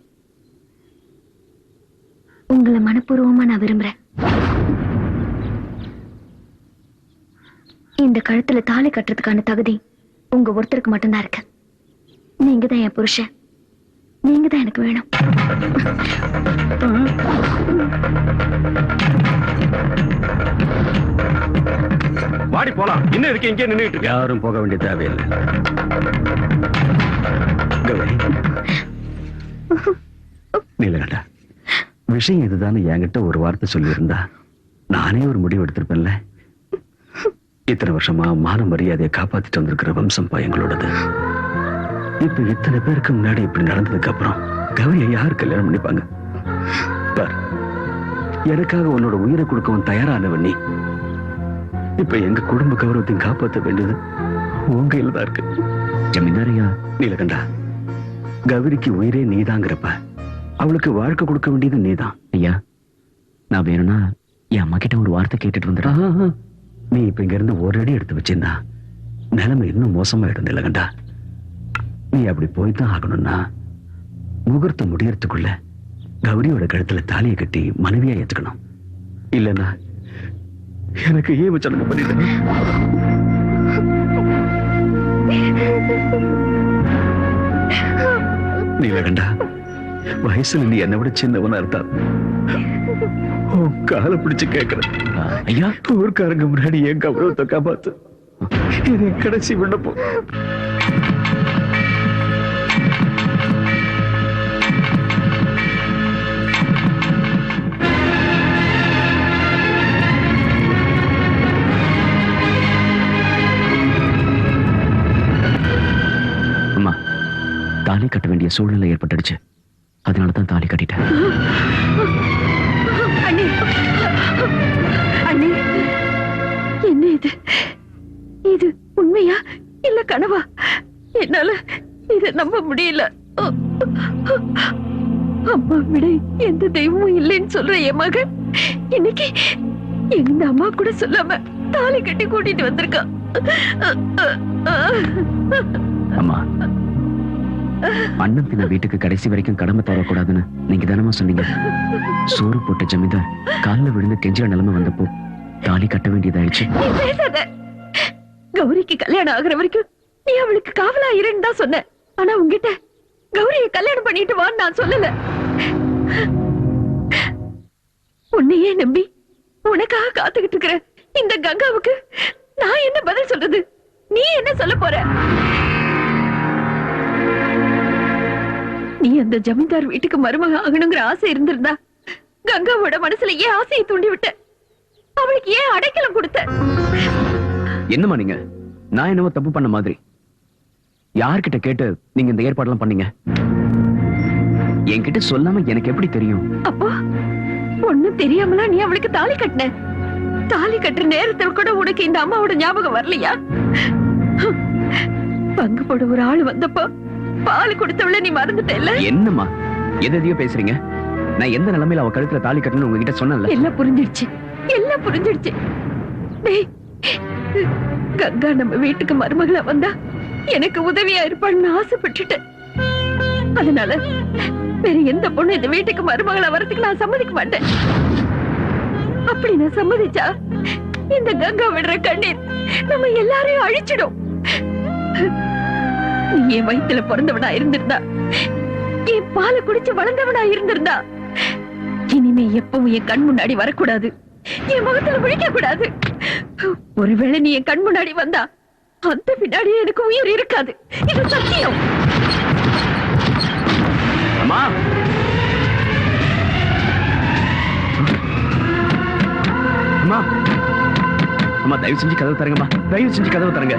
உங்களை மனப்பூர்வமா நான் விரும்புறேன். இந்த கழுத்துல தாலி கட்டுறதுக்கான தகுதி உங்க ஒருத்தருக்கு மட்டும்தான் இருக்கு. நீங்க தான் என் புருஷன். நீங்க தான் எனக்கு வேணும். வாடி போலாம். இன்னும் இருக்கு இங்கே நின்னுட்டு இருக்க. யாரும் போக வேண்டிய தேவையில்லை. கௌரி, நீலகண்டா, விஷயம் இதுதானே என்கிட்ட ஒரு வார்த்தை சொல்லியிருந்தா நானே ஒரு முடிவு எடுத்திருப்பேன்ல. இத்தனை வருஷமா மான மரியாதையை காப்பாத்திட்டு வந்திருக்கிற வம்சம் எங்களோடது. இப்ப இத்தனை பேருக்கு முன்னாடி இப்படி நடந்ததுக்கு அப்புறம் கௌரியை யார் கல்யாணம் பண்ணிப்பாங்க? பார், எனக்காக உன்னோட உயிரை கொடுக்கவும் தயாரானவன் நீ. இப்ப எங்க குடும்ப கௌரவத்தையும் காப்பாற்ற வேண்டியது உங்க கையில தான் இருக்கு. ஜமீன்தாரையா, நீலகண்டா, கௌரிக்கு உயிரே நீதாங்கிறப்ப அவளுக்கு வாழ்க்கை கொடுக்க வேண்டியது நீதான். ஐயா, நான் வேணும்னா என் அம்மா கிட்ட ஒரு வார்த்தை கேட்டுட்டு வந்துடுறேன். நீ இப்ப இங்க இருந்து ஒரு அடி எடுத்து வச்சிருந்தா நிலைமை இன்னும் மோசமாயிடும் நீலகண்டா. நீ அப்படி போய்தான் ஆகணும்னா முகூர்த்தம் முடியறதுக்குள்ள கௌரியோட கழுத்துல தாலியை கட்டி மனைவியா ஏத்துக்கணும். இல்லன்னா எனக்கு ஏன் சடங்கு பண்ணிட்டு நீலகண்டா, வயசுல நீ என்னை விட சின்னவனா இருந்தா காலை பிடிச்சு கேட்கிறேன். ஐயா, ஊர்க்காரங்க முன்னாடி என் கௌரவத்தை காப்பாத்து. இது கடைசி விண்ணப்பம். அம்மா, தாலி கட்ட வேண்டிய சூழ்நிலை ஏற்பட்டுடுச்சு. அதனாலதான் தாலி கட்டிட்டேன். அண்ணே, அண்ணே, என்ன இது? இது உண்மையா இல்ல கனவா? என்னால இத நம்ப முடியல. அம்மா விட எந்த தெய்வமும் இல்லைன்னு சொல்ற என் மகன் இன்னைக்கு எந்த அம்மா கூட சொல்லாம தாலி கட்டி கூட்டிட்டு வந்திருக்கா. அம்மா, அண்ணன் பின்ன வீட்டுக்கு கடைசி வரைக்கும் கடமை தரக்கூடாதுன்னு நீங்க தானமா சொன்னீங்க. சோறு போட்ட ஜமீன்தார் காலில் விழுந்து கெஞ்சிற நிலைமை வந்தப்போ தாலி கட்ட வேண்டியதாயிடுச்சு. பேசாத. கௌரிக்கு கல்யாணம் ஆகுற வரைக்கும் நீ அவளுக்கு காவலா இருன்னு தான் சொன்ன. ஆனா உங்ககிட்ட கௌரிய கல்யாணம் பண்ணிட்டு வான்னு நான் சொல்லல. உன்னையே நம்பி உனக்காக காத்துக்கிட்டு இருக்கிற இந்த கங்காவுக்கு நான் என்ன பதில் சொல்றது? நீ என்ன சொல்ல போற? நீ அந்த ஜமீன்தார் வீட்டுக்கு மருமக ஆகணுங்கிற ஆசை இருந்திருந்தா கங்காவோட மனசுல ஏன் ஆசையை தூண்டி விட்ட? அவளுக்கு ஏன் அடைக்கலம் கொடுத்த? என்னம்மா நீங்க? நான் என்னவோ தப்பு பண்ண மாதிரி யார்கிட்ட கேட்டு நீங்க இந்த ஏற்பாடெல்லாம் பண்ணீங்க? என்கிட்ட சொல்லாம எனக்கு எப்படி தெரியும்? அப்போ ஒண்ணும் தெரியாமலா நீ அவளுக்கு தாலி கட்டின? தாலி கட்டுற நேரத்தில் கூட உனக்கு இந்த அம்மாவோட ஞாபகம் வரலையா? பங்கு போட ஒரு ஆள் வந்தப்போ பால் கொடுத்தவள நீ மறந்துட்ட இல்ல? என்னம்மா எதையோ பேசுறீங்க? நான் எந்த நிலைமையில அவ கழுத்துல தாலி கட்டணும்னு உங்ககிட்ட சொன்னேன்ல. எல்லாம் புரிஞ்சிடுச்சு, எல்லாம் புரிஞ்சிடுச்சு. டேய், கங்கா நம்ம வீட்டுக்கு மருமகளா வந்தா எனக்கு உதவியா இருப்பான்னு ஆசைப்பட்டுட்டேன். அதனால வேற எந்த பொண்ணு இந்த வீட்டுக்கு மருமகளா வரதுக்கு நான் சம்மதிக்க மாட்டேன். அப்படி நான் சம்மதிச்சா இந்த கங்கா விடுற கண்ணீர் நம்ம எல்லாரையும் அழிச்சிடும். நீ என் வயித்துல பிறந்தவனா இருந்திருந்தா, என் பாலை குடிச்சு வளர்ந்தவனா இருந்திருந்தா, இனிமே எப்பவும் என் கண் முன்னாடி வரக்கூடாது, என் முகத்துல விழிக்க கூடாது. ஒருவேளை நீ என் கண் முன்னாடி வந்தா அந்த பின்னாடியே எனக்கு உயிர் இருக்காது. இது சத்தியம். அம்மா, அம்மா, அம்மா, தயவு செஞ்சு கதவு தரங்கம்மா. தயவு செஞ்சு கதவு தரங்க.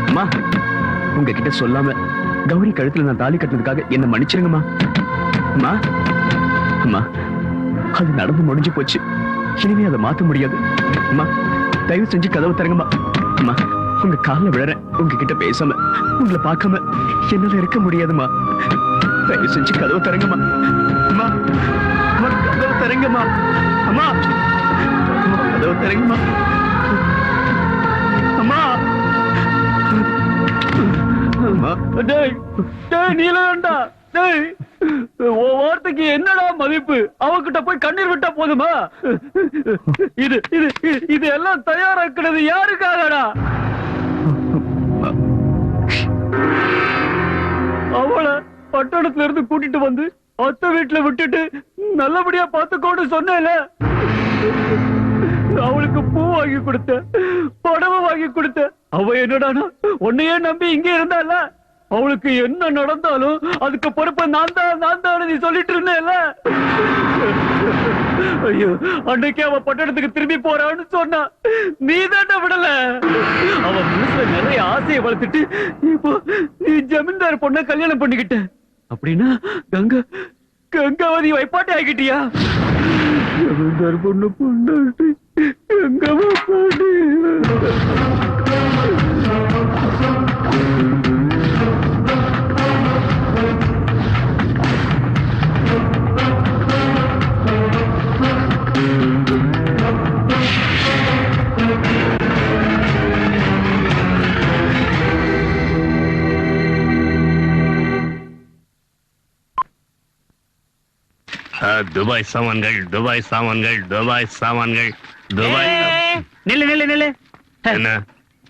அம்மா, உங்ககிட்ட சொல்லாம கௌரி கழுத்துல நான் தாலி கட்டினதுக்காக என்ன மன்னிச்சிருங்கம்மா. அம்மா, அம்மா, அது நடந்து முடிஞ்சு போச்சு. இனிமே அதை மாத்த முடியாது. அம்மா, தயவு செஞ்சு கதவு தரங்கம்மா. அம்மா, உங்க காலில் விழறேன். உங்ககிட்ட பேசாம உங்களை பார்க்காம என்னால இருக்க முடியாதுமா. தயவு செஞ்சு கதவு தரங்கம்மா. அம்மா, அம்மா, கதவு தரங்கம்மா. அம்மா, அம்மா, கதவு தரங்கம்மா. அம்மா, அம்மா. டேய் டேய் நீலகண்டா, டேய் உன் வார்த்தைக்கு என்னடா மதிப்பு? அவகிட்ட போய் கண்ணீர் விட்டா போதுமா? இது இது இது எல்லாம் தயாராக்குறது யாருக்காகடா? அவளை பட்டணத்துல இருந்து கூட்டிட்டு வந்து அத்தை வீட்டுல விட்டுட்டு நல்லபடியா பாத்துக்கோன்னு சொன்னேல. அவளுக்கு பூ வாங்கி கொடுத்த, புடவை வாங்கி கொடுத்த. அவ என்னடானா உன்னையே நம்பி இங்க இருந்தால. அவளுக்கு என்ன நடந்தாலும் அதுக்கு பொறுப்பை நான் தான் நீ சொல்லிட்டு இருந்தேல. ஐயோ, அன்னைக்கே அவ பட்டணத்துக்கு திரும்பி போறான்னு சொன்னா நீ தானே விடல. அவ மனசுல நிறைய ஆசையை வளர்த்துட்டு இப்போ நீ ஜமீன்தார் பொண்ண கல்யாணம் பண்ணிக்கிட்ட அப்படின்னா கங்காவதி வைப்பாட்டி ஆகிட்டியா? ஜமீன்தார் பொண்ணு பொண்ணாட்டி கங்காவதி. துபாய் சாமான்கள், துபாய் சாமான்கள், துபாய் சாமான்கள், துபாய். நில்லு. என்ன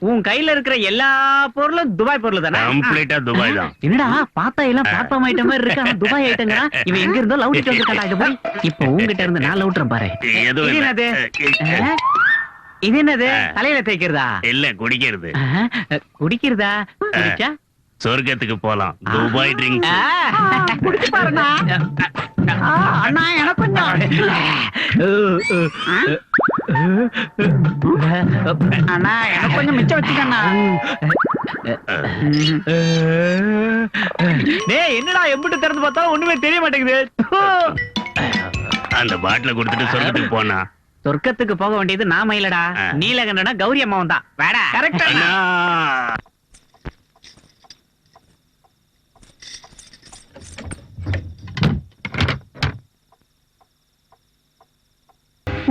உன் கையில இருக்கிற எல்லா பொருளும் துபாய் பொருள் தானே? கம்ப்ளீட்டா துபாய் தான். என்னடா பார்த்தா எல்லாம் பிளாட்ஃபார்ம் ஐட்டம் மாதிரி இருக்கு, ஆனா துபாய் ஐட்டங்கறா. இவன் எங்க இருந்தோ லவுட்டிட்டு வந்திருக்காடா. இது போய் இப்போ உன்கிட்ட இருந்து நான் லவுட்றேன் பாரு. எதுவும் இது இல்ல. என்னது? இது என்னது? தலையில தேய்க்கிறதா? இல்ல, குடிக்கிறது. குடிக்கிறதா? குடிச்சா சொர்க்கத்துக்கு போலாம். Dubai drinks. குடிச்சு பாருண்ணா. அண்ணா எனக்கு கொஞ்சம். அண்ணா எனக்கு கொஞ்சம் மிச்சம் வச்சுக்கண்ணா. டேய், என்னடா எம்பிட்டு திறந்து பார்த்தா ஒண்ணுமே தெரிய மாட்டேங்குது. அந்த பாட்டில கொடுத்துட்டு சொர்க்கத்துக்கு போனா. சொர்க்கத்துக்கு போக வேண்டியது நாம இல்லடா, நீலகண்டனா கௌரி அம்மாவும் தான். வேடா கரெக்டா?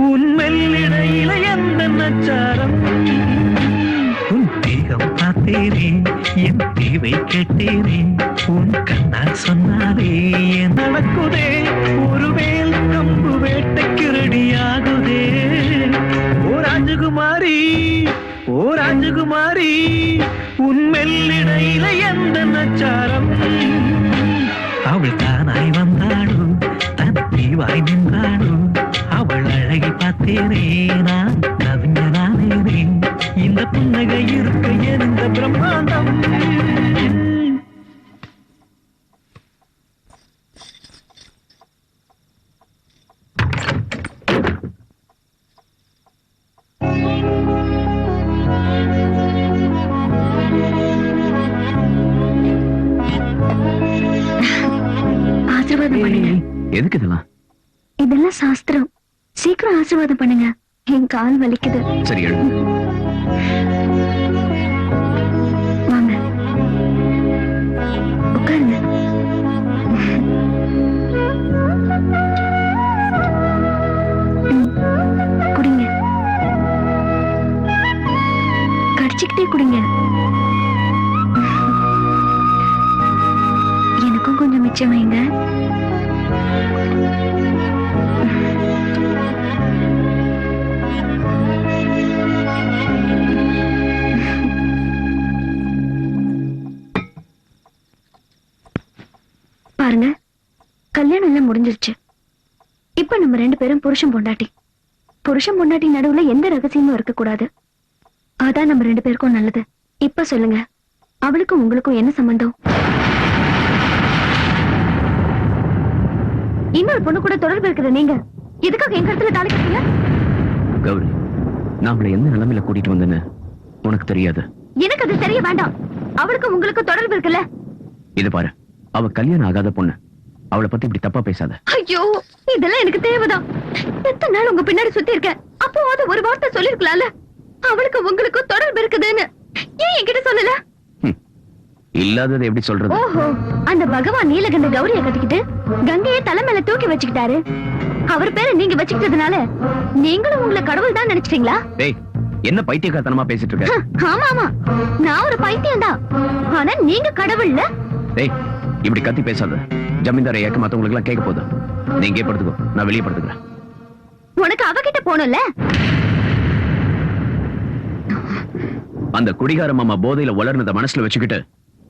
உன்மெல்லிடையில எந்த நச்சாரம் உன் தேகம் பார்த்தேனே என் தேவை கேட்டேனே உன் கண்ணால் சொன்னாலே என் நடக்குதே ஒருவேல் கம்பு வேட்டைக்கு ரெடியாகுதே. ஓ ராஜகுமாரி உன்மெல்லிடையில எந்த நச்சாரம் அவள் தானாய் வந்தாளோ தன் தீவாய் நின்றாளோ அவள் அழகை பார்த்தேனே நான் கவிஞனானேனே இந்த புன்னகை இருக்க எந்த பிரம்மாண்டம். ஆசீர்வாதம் பண்ணுங்க. எதுக்கு இதெல்லாம்? இதெல்லாம் சாஸ்திரம். சீக்கிரம் ஆசீர்வாதம் பண்ணுங்க, என் கால் வலிக்குது. சரி, எழு. வாங்க உட்காருங்க. குடிங்க, கடிச்சுக்கிட்டே குடிங்க. எனக்கும் கொஞ்சம் மிச்சம் வைங்க. பாருங்க, கல்யாணம் எல்லாம் முடிஞ்சிருச்சு. இப்ப நம்ம 2 பேரும் புருஷன் பொண்டாட்டி நடுவுல எந்த ரகசியமும் இருக்க கூடாது. அதான் நம்ம 2 பேருக்கும் நல்லது. இப்ப சொல்லுங்க, அவளுக்கும் உங்களுக்கும் என்ன சம்பந்தம்? இன்னொரு பொண்ணு கூட தொடர்பு இருக்குது. நீங்க எதுக்காக என் கருத்துல தாலி கட்டீங்க? கௌரி, நான் அவளை எந்த நிலைமையில கூட்டிட்டு வந்தேன்னு உனக்கு தெரியாது. எனக்கு அது தெரிய வேண்டாம். அவளுக்கும் உங்களுக்கும் தொடர்பு இருக்குல்ல? இது பாரு, அவ கல்யாணம் ஆகாத பொண்ணு. அவளை பத்தி இப்படி தப்பா பேசாத. ஐயோ, இதெல்லாம் எனக்கு தேவைதான். எத்தனை நாள் உங்க பின்னாடி சுத்தி இருக்கேன். அப்போ அது ஒரு வார்த்தை சொல்லிருக்கலாம்ல, அவளுக்கு உங்களுக்கும் தொடர்பு இருக்குதுன்னு. ஏன் என்கிட்ட சொல்லல? இல்லாதது எப்படி சொல்றது? ஓஹோ, அந்த பகவான் நீலகண்ட கௌரிய கட்டிக்கிட்டு கங்கையை தலை மேல தூக்கி வச்சுக்கிட்டாரு. அவர் பேரை நீங்க வச்சுக்கிட்டதுனால நீங்களும் உங்களை கடவுள் தான் நினைச்சிட்டீங்களா? டேய், என்ன பைத்தியக்காரத்தனமா பேசிட்டு இருக்க? ஆமா, நான் ஒரு பைத்தியம் தான். ஆனா நீங்க கடவுள்ல. டேய், இப்படி கத்தி பேசாத. ஜமீன்தாரை ஏக்க மத்தவங்களுக்கு எல்லாம் கேட்க போதும். நீ இங்கே படுத்துக்கோ, நான் வெளியே படுத்துக்கிறேன். உனக்கு அவகிட்ட போகணும்ல. அந்த குடிகார மாமா போதையில வளர்னத மனசுல வச்சுக்கிட்டு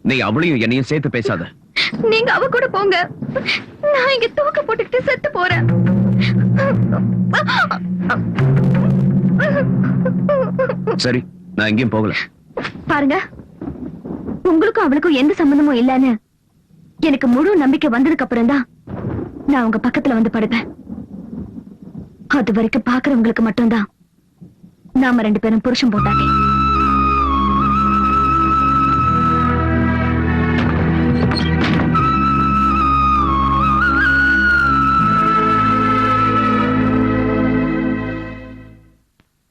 நீ அவளையும் என்னையும் சேர்த்து பேசாத. நீங்க அவ கூட போங்க, நான் இங்க தூக்க போட்டுக்கிட்டு செத்து போறேன். சரி, நான் எங்கேயும் போகல. பாருங்க, உங்களுக்கும் அவளுக்கும் எந்த சம்பந்தமும் இல்லன்னு எனக்கு முழு நம்பிக்கை வந்ததுக்கு அப்புறம் தான் நான் உங்க பக்கத்துல வந்து படுப்பேன். அது வரைக்கும் பாக்குறவங்களுக்கு மட்டும்தான் நாம 2 பேரும் புருஷன் போட்டாங்க.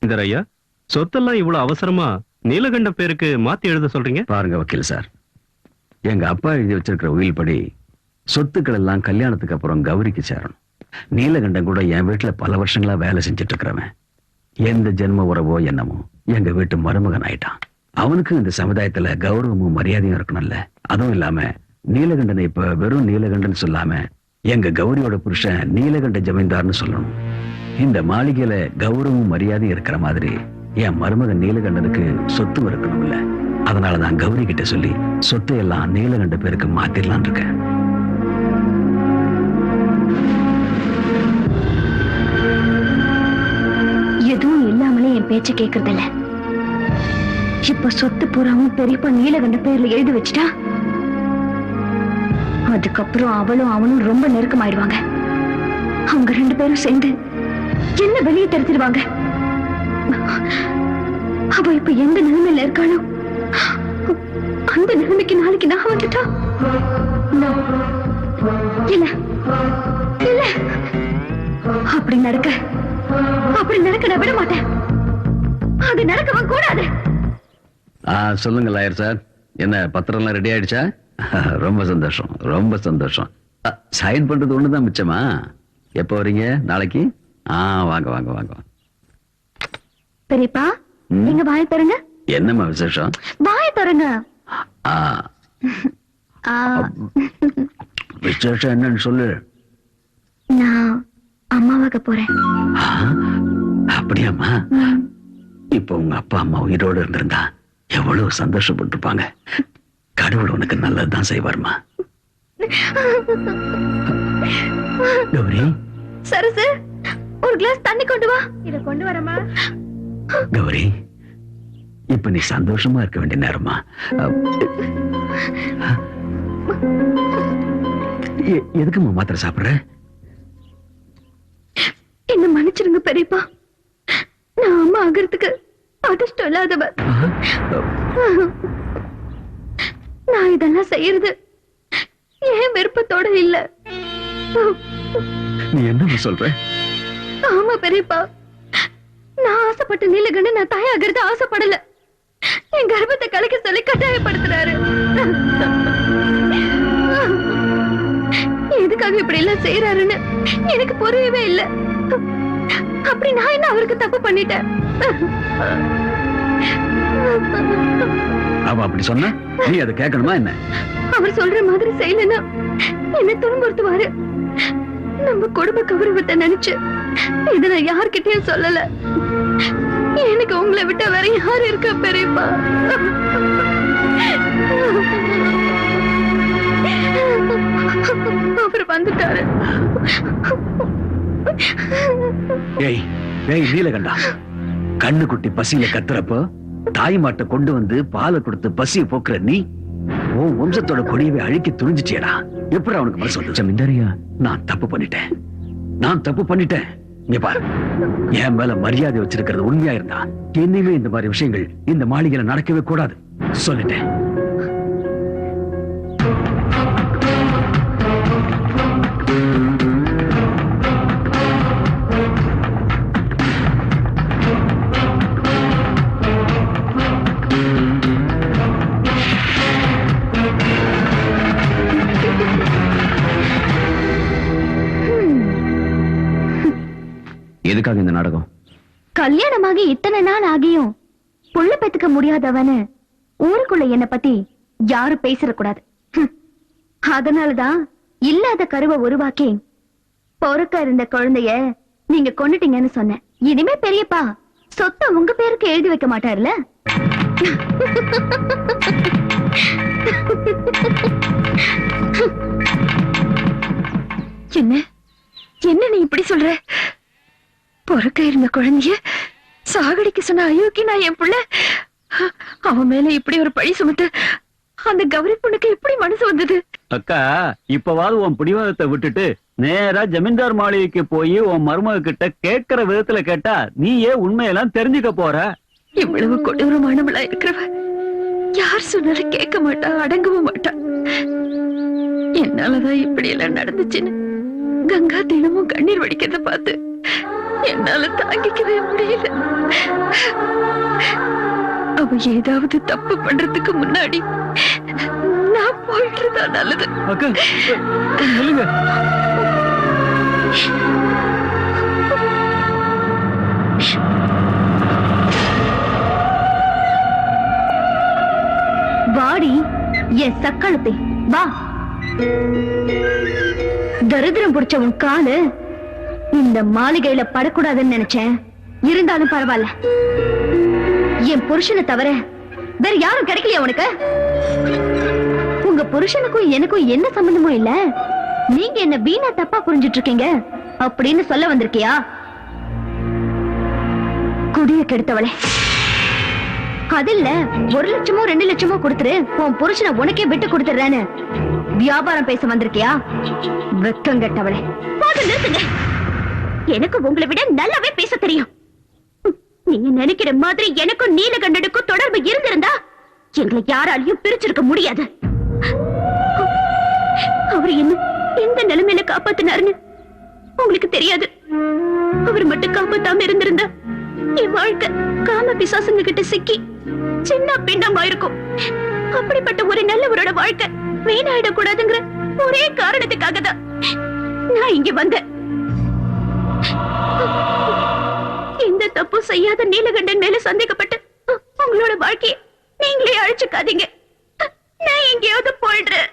இந்த ஐயா, சொத்தெல்லாம் இவ்வளவு அவசரமா நீலகண்ட பேருக்கு மாத்தி எழுத சொல்றீங்க? பாருங்க வக்கீல் சார், எங்க அப்பா எழுதி வச்சிருக்கிற உயில் படி சொத்துக்கள் எல்லாம் கல்யாணத்துக்கு அப்புறம் கௌரிக்கு சேரணும். நீலகண்டன் கூட என் வீட்டுல பல வருஷங்களா வேலை செஞ்சுட்டு இருக்கிறவன். எந்த ஜென்ம உறவோ என்னமோ எங்க வீட்டு மருமகன் ஆயிட்டான். அவனுக்கு இந்த சமுதாயத்துல கௌரவமும் மரியாதையும் இருக்கணும்ல. அதுவும் இல்லாம நீலகண்டனை இப்ப வெறும் நீலகண்டன் சொல்லாம எங்க கௌரியோட புருஷன் நீலகண்ட ஜமீன்தார்னு சொல்லணும். இந்த மாளிகையில கௌரவமும் மரியாதையும் இருக்கிற மாதிரி என் மருமகன் நீலகண்டனுக்கு சொத்து இருக்கணும்ல. அதனாலதான் கௌரி கிட்ட சொல்லி சொத்து எல்லாம் நீலகண்ட பேருக்கு மாத்திரலாம் இருக்கேன். எதுவும் இல்லாமலே என் பேச்ச கேக்குறது இல்ல. இப்ப சொத்து பூராவும் பெரியப்பா நீலகண்ட பேர்ல எழுதி வச்சுட்டா அதுக்கப்புறம் அவளும் அவனும் ரொம்ப நெருக்கமாயிடுவாங்க. அவங்க 2 பேரும் சேர்ந்து என்ன வெளியே தடுத்துருவாங்க. அவ இப்ப எந்த நிலைமையில இருக்காளோ அந்த நிலைமைக்கு நாளைக்கு நான் வந்துட்டா இல்ல இல்ல அப்படி நடக்க நான் விட மாட்டேன். அது நடக்கவும் கூடாது. சொல்லுங்க லாயர் சார், என்ன பத்திரம் எல்லாம் ரெடி ஆயிடுச்சா? ரொம்ப சந்தோஷம், ரொம்ப சந்தோஷம். சைன் பண்றது ஒண்ணுதான் மிச்சமா? எப்ப வரீங்க? நாளைக்கு? வாங்க வாங்க வாங்க. பெரியப்பா, நீங்க வாய் தருங்க. என்னம்மா விசேஷம்? வாய் தருங்க. விசேஷம் என்னன்னு சொல்லு. நான் அம்மாவாக போறேன். அப்படியாம்மா? இப்ப உங்க அப்பா அம்மா உயிரோடு இருந்திருந்தா எவ்வளவு சந்தோஷப்பட்டிருப்பாங்க. கடவுள் உனக்கு நல்லதுதான் செய்வார்மா. கௌரி, சரசு, ஒரு கிளாஸ் தண்ணி கொண்டு வா. இத கொண்டு வரமா? கௌரி, இப்ப நீ சந்தோஷமா இருக்க வேண்டிய நேரமா. எதுக்குமா மாத்திரை சாப்பிடுற? என்ன மன்னிச்சிருங்க பெரியப்பா, நான் அம்மா ஆகிறதுக்கு அதிர்ஷ்டம் இல்லாதவ. நான் இதெல்லாம் செய்யறது ஏன் விருப்பத்தோட இல்ல. நீ என்ன சொல்ற? ஆமா பெரியப்பா, நான் ஆசைப்பட்ட நீலகண்ட நான் தாயாகிறது ஆசைப்படல. என் கர்ப்பத்தை கலைக்க சொல்லி கட்டாயப்படுத்துறாரு. எதுக்காக இப்படி எல்லாம் செய்யறாருன்னு எனக்கு புரியவே இல்ல. அப்படி நான் என்ன அவருக்கு தப்பு பண்ணிட்டேன்? அவ அப்படி சொன்னா நீ அதை கேட்கணுமா என்ன? அவர் சொல்ற மாதிரி செய்யலன்னா என்ன துன்புறுத்துவாரு. நம்ம குடும்ப கௌரவத்தை நினைச்சு இத நான் யார்கிட்டயும் சொல்லல. எனக்கு உங்களை விட்ட வேற யாரு இருக்கா பெரியப்பா? அவர் வந்துட்டாரு. ஏய் ஏய் நீலகண்டா, கண்ணு குட்டி பசியில கத்துறப்போ தாய் மாட்டை கொண்டு வந்து பாலை கொடுத்து பசியை போக்குற நீ உன் வம்சத்தோட கொடியவே அழிக்க துணிஞ்சிட்டியடா. எப்படி அவனுக்கு மனசு வந்து? ஜமீன்தாரியா, நான் தப்பு பண்ணிட்டேன். இங்க பாரு, என் மேல மரியாதை வச்சிருக்கிறது உண்மையா இருந்தா என்னையுமே இந்த மாதிரி விஷயங்கள் இந்த மாளிகையில நடக்கவே கூடாது சொல்லிட்டேன். எதுக்காக இந்த நாடகம்? கல்யாணமாகி இத்தனை நாள் ஆகியும் புள்ள பெத்துக்க முடியாதவனு ஊருக்குள்ள என்ன பத்தி யாரும் பேசிடக்கூடாது. அதனாலதான் இல்லாத கருவை உருவாக்கி பொறுக்க இருந்த குழந்தைய நீங்க கொன்னுட்டீங்கன்னு சொன்னேன். இனிமே பெரியப்பா சொத்தை உங்க பேருக்கு எழுதி வைக்க மாட்டாருல? என்ன நீ இப்படி சொல்ற? பொறுக்க இருந்த குழந்தைய சாகடிக்க சொன்ன அயோக்கி நான் என் புள்ள. அவன் மேல இப்படி ஒரு பழி சுமத்து அந்த கௌரி பொண்ணுக்கு எப்படி மனசு வந்தது? அக்கா, இப்பவாது உன் பிடிவாதத்தை விட்டுட்டு நேரா ஜமீன்தார் மாளிகைக்கு போய் உன் மருமக கிட்ட கேட்கிற விதத்துல கேட்டா நீயே உண்மையெல்லாம் தெரிஞ்சுக்க போற. இவ்வளவு கொடூரமானவளா இருக்கிறவ யார் சொன்னாலும் கேட்க மாட்டா, அடங்கவும் மாட்டா. என்னாலதான் இப்படி எல்லாம் நடந்துச்சுன்னு கங்கா தினமும் கண்ணீர் வடிக்கிறத பார்த்து என்னால தாங்கிக்கவே முடியல. அவ ஏதாவது தப்பு பண்றதுக்கு முன்னாடி நான் போயிட்டுறதா நல்லது. அக்கா, சொல்லுங்க. வாடி என் சக்களத்தை வா. தரித்திரம் பிடிச்ச உன் காலு இந்த மாளிகையில படக்கூடாதுன்னு நினைச்சேன். இருந்தாலும் பரவாயில்ல. என் புருஷனை தவிர வேற யாரும் கிடைக்கலையா உனக்கு? உங்க புருஷனுக்கும் எனக்கும் என்ன சம்பந்தமும் இல்ல. நீங்க என்ன வீணா தப்பா புரிஞ்சிட்டு இருக்கீங்க அப்படின்னு சொல்ல வந்திருக்கியா? குடிய கெடுத்தவளே, அதில்ல 1 லட்சமோ 2 லட்சமோ கொடுத்துரு உன் புருஷனை உனக்கே விட்டு கொடுத்துறேன்னு வியாபாரம் பேச வந்திருக்கியா? வெக்கம் கெட்டவளே. நிறுத்துங்க. எனக்கு உங்களை விட நல்லாவே பேச தெரியும். நீங்க நினைக்கிற மாதிரி எனக்கும் நீலகண்டனுக்கும் தொடர்பு இருந்திருந்தா எங்களை யாராலையும் பிரிச்சிருக்க முடியாது. அவர் என்ன எந்த நிலைமையில காப்பாத்தினாருன்னு உங்களுக்கு தெரியாது. அவர் மட்டும் காப்பாத்தாம இருந்திருந்தா என் வாழ்க்கை காம பிசாசுங்க கிட்ட சிக்கி சின்ன பின்னமாயிருக்கும். அப்படிப்பட்ட ஒரு நல்லவரோட வாழ்க்கை வீணாயிடக்கூடாதுங்கிற ஒரே காரணத்துக்காக தான் நான் இங்க வந்தேன். எந்த தப்பு செய்யாத நீலகண்டன் மேல சந்தேகப்பட்டு உங்களோட வாழ்க்கையை நீங்களே அழிச்சுக்காதீங்க. நான் எங்கேயாவது போயிடுறேன்.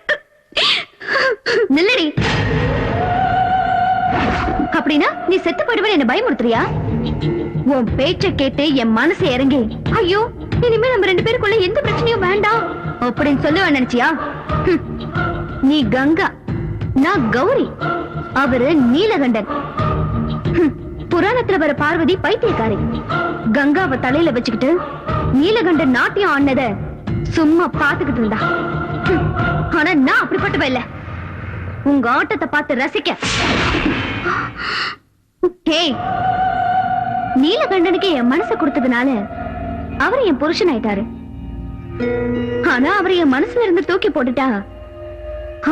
நில்லடி. அப்படின்னா நீ செத்து போயிடுவேன் என்ன பயமுறுத்துறியா? உன் பேச்ச கேட்டு என் மனசு இறங்கி ஐயோ இனிமே நம்ம 2 பேருக்குள்ள எந்த பிரச்சனையும் வேண்டாம் அப்படின்னு சொல்லுவ நினைச்சியா? நீ கங்கா, நான் கௌரி, அவரு நீலகண்டன். புராணத்துல வர பார்வதி பைத்தியக்காரி. கங்காவை தலையில வச்சுக்கிட்டு நீலகண்டன் நாட்டியம் ஆனத சும்மா பாத்துக்கிட்டு இருந்தா. ஆனா நான் அப்படிப்பட்டவ இல்ல. உங்க ஆட்டத்தை பார்த்து ரசிக்க. நீலகண்டனுக்கு என் மனசை கொடுத்ததுனால அவர் என் புருஷன் ஆயிட்டாரு. ஆனா அவர் என் மனசுல இருந்து தூக்கி போட்டுட்டா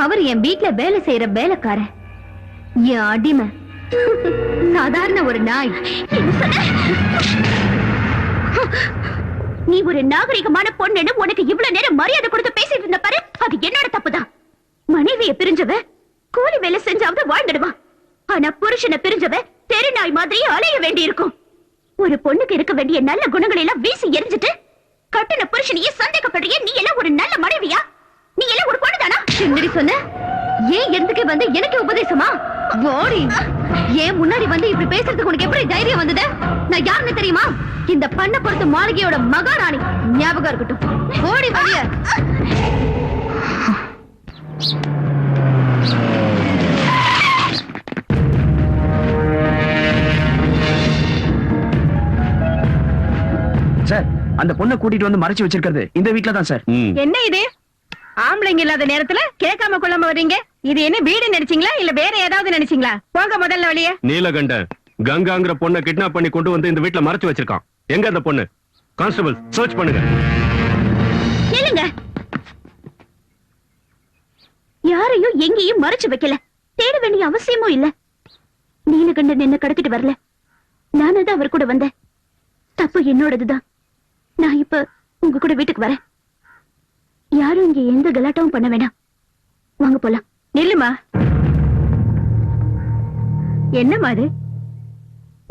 அவர் என் வீட்டுல வேலை செய்யற வேலைக்காரன், என் அடிமை, சாதாரண ஒரு நாய். நீ ஒரு நாகரிகமான பொண்ணுன்னு உனக்கு இவ்வளவு நேரம் மரியாதை கொடுத்து பேசிட்டு இருந்த பாரு, அது என்னோட தப்புதான். மனைவியை பிரிஞ்சவ கூலி வேலை செஞ்சாவது வாழ்ந்துடுவான். ஆனா புருஷனை பிரிஞ்சவ தெரு நாய் மாதிரியே அலைய வேண்டி இருக்கும். ஒரு பொண்ணுக்கு இருக்க வேண்டிய நல்ல குணங்களை எல்லாம் வீசி எரிஞ்சிட்டு கட்டின புருஷனையே சந்தேகப்படுறிய. நீ எல்லாம் ஒரு நல்ல மனைவியா? நீ எல்லாம் ஒரு பொண்ணுதானா? சுந்தரி சொன்ன ஏன் எதுக்கு வந்து எனக்கு உபதேசமா? ஓடி ஏன் முன்னாடி வந்து இப்படி பேசுறதுக்கு உனக்கு எப்படி தைரியம் வந்தது? நான் யாருன்னு தெரியுமா? இந்த பண்ண பொறுத்த மாளிகையோட மகாராணி. ஞாபகம் இருக்கட்டும். ஓடி வழிய. சார், அந்த பொண்ணை கூட்டிட்டு வந்து மறைச்சு வச்சிருக்கிறது இந்த வீட்ல தான் சார். என்ன இது? ஆம்பளைங்க இல்லாத நேரத்துல கேட்காம கொள்ளாம வர்றீங்க. இது என்ன வீடு நினைச்சீங்களா இல்ல வேற ஏதாவது நினைச்சீங்களா? போங்க முதல்ல வெளியே. நீலகண்டன் கங்காங்கிற பொண்ணை கிட்னாப் பண்ணி கொண்டு வந்து இந்த வீட்டுல மறைச்சு வச்சிருக்கான். எங்க அந்த பொண்ணு? கான்ஸ்டபிள் சர்ச் பண்ணுங்க. இல்லங்க, யாரையும் எங்கேயும் மறைச்சு வைக்கல. தேட வேண்டிய அவசியமும் இல்ல. நீலகண்டன் என்ன கடத்திட்டு வரல, நானதான் அவர் கூட வந்தேன். தப்பு என்னோடதுதான். நான் இப்ப உங்க கூட வீட்டுக்கு வரேன். யாரும் இங்க எந்த கலாட்டாவும் பண்ண வேண்டாம். வாங்க போலாம். நில்லுமா. என்னமா அது?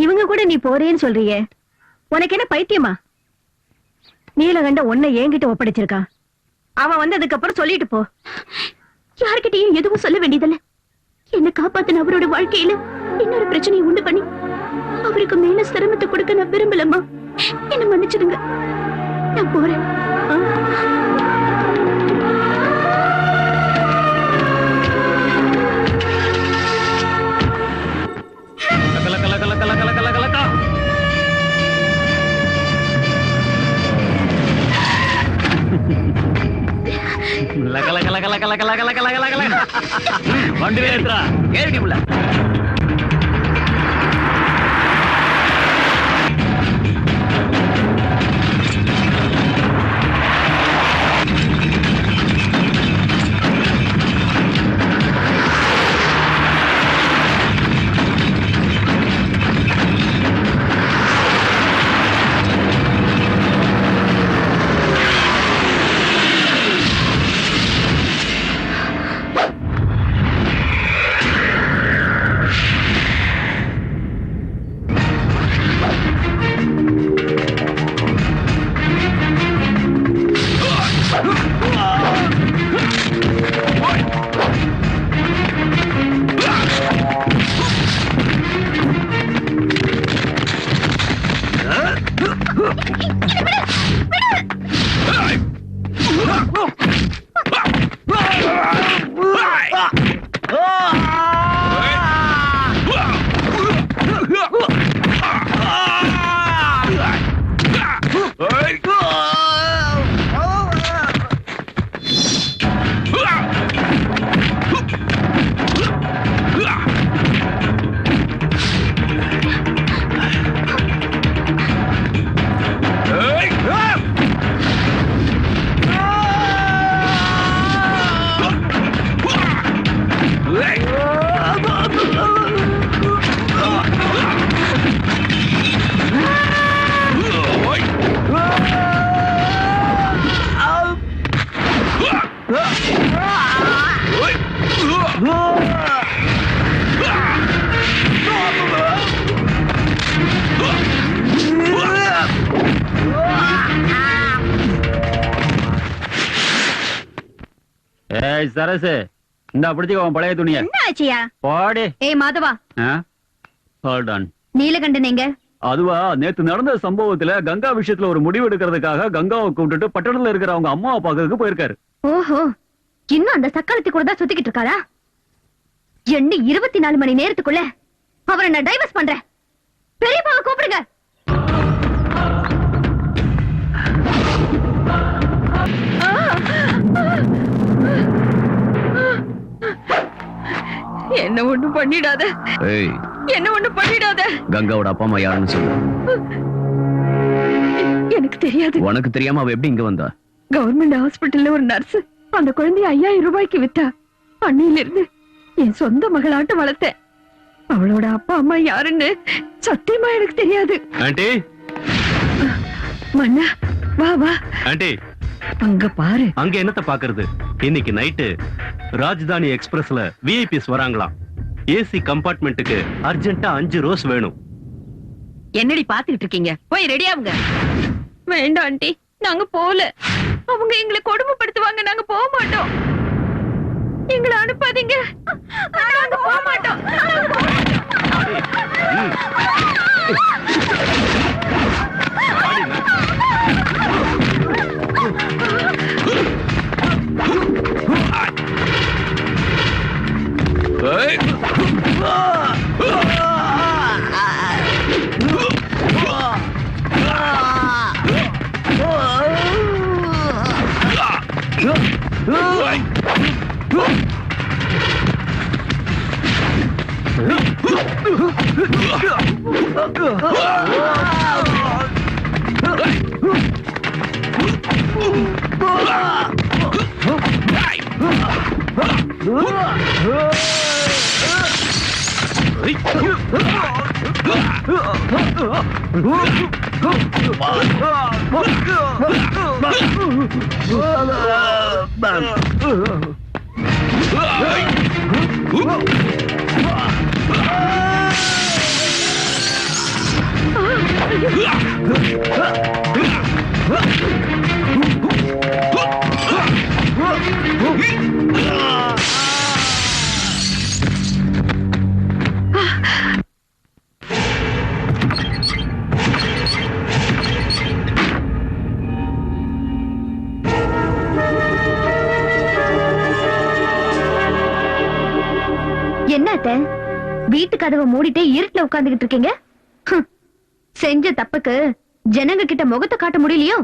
இவங்க கூட நீ போறேன்னு சொல்றியே, உனக்கு என்ன பைத்தியமா? நீலகண்ட உன்னை என்கிட்ட ஒப்படைச்சிருக்கான். அவன் வந்ததுக்கு அப்புறம் சொல்லிட்டு போ. யார்கிட்டயும் எதுவும் சொல்ல வேண்டியதில்ல. என்ன காப்பாத்தின அவரோட வாழ்க்கையில இன்னொரு பிரச்சனையை உண்டு பண்ணி அவருக்கு மேல சிரமத்தை கொடுக்க நான் விரும்பலம்மா. என்ன மன்னிச்சிடுங்க. நான் போறேன். கல கல கல கல கல கல. வண்டி ஏத்துறா. ஏறிடி புள்ள. ஏய் சரசு, இந்த பிடிச்சுக்கோ உன் பழைய துணிய. என்ன ஆச்சியா? போடி. ஏய் மாதவா, ஹோல்ட் ஆன். நீலகண்டன் எங்க? அதுவா, நேத்து நடந்த சம்பவத்துல கங்கா விஷயத்துல ஒரு முடிவு எடுக்கிறதுக்காக கங்காவை கூப்பிட்டுட்டு பட்டணத்துல இருக்கிற அவங்க அம்மாவை பாக்கிறதுக்கு போயிருக்காரு. ஓஹோ, இன்னும் அந்த சக்காலத்தி கூட தான் சுத்திக்கிட்டு இருக்காரா? என்ன 24 மணி நேரத்துக்குள்ள அவரை நான் டைவர்ஸ் பண்றேன். பெரியப்பாவை கூப்பிடுங்க. என்ன ஒண்ணு பண்ணிடாத, ஏய், என்ன ஒண்ணு பண்ணிடாத. கங்காவோட அப்பா அம்மா யாருன்னு சொல்லு. எனக்கு தெரியாது. உனக்கு தெரியாம அவ எப்படி இங்க வந்தா? கவர்மெண்ட் ஹாஸ்பிட்டல்ல ஒரு நர்ஸ் அந்த குழந்தைய 5000 ரூபாய்க்கு வித்தா. அன்னையில இருந்து என் சொந்த மகளாட்ட வளர்த்தேன். அவளோட அப்பா அம்மா யாருன்னு சத்தியமா எனக்கு தெரியாது. ஆண்டி, மன்னா வா வா. ஆண்டி, அங்க பாரு. அங்க என்னத்த பாக்குறது? இன்னைக்கு நைட்டு ராஜ்தானி எக்ஸ்பிரஸ்ல விஐபிஸ் வராங்களாம். ஏசி கம்பார்ட்மெண்ட்டுக்கு அர்ஜென்ட்டா 5 ரோஸ் வேணும். என்னடி பாத்துக்கிட்டு இருக்கீங்க? போய் ரெடி ஆகுங்க. வேண்டாம் ஆண்டி, நாங்க போல. அவங்க எங்களை கொடுமைப்படுத்துவாங்க. நாங்க போக மாட்டோம். எங்களை அனுப்பாதீங்க. நாங்க போக மாட்டோம். என்னத்த வீட்டு கதவை மூடிட்டே இருட்டுல உட்கார்ந்துகிட்டு இருக்கீங்க? செஞ்ச தப்புக்கு ஜனங்க கிட்ட முகத்தை காட்ட முடியலையோ?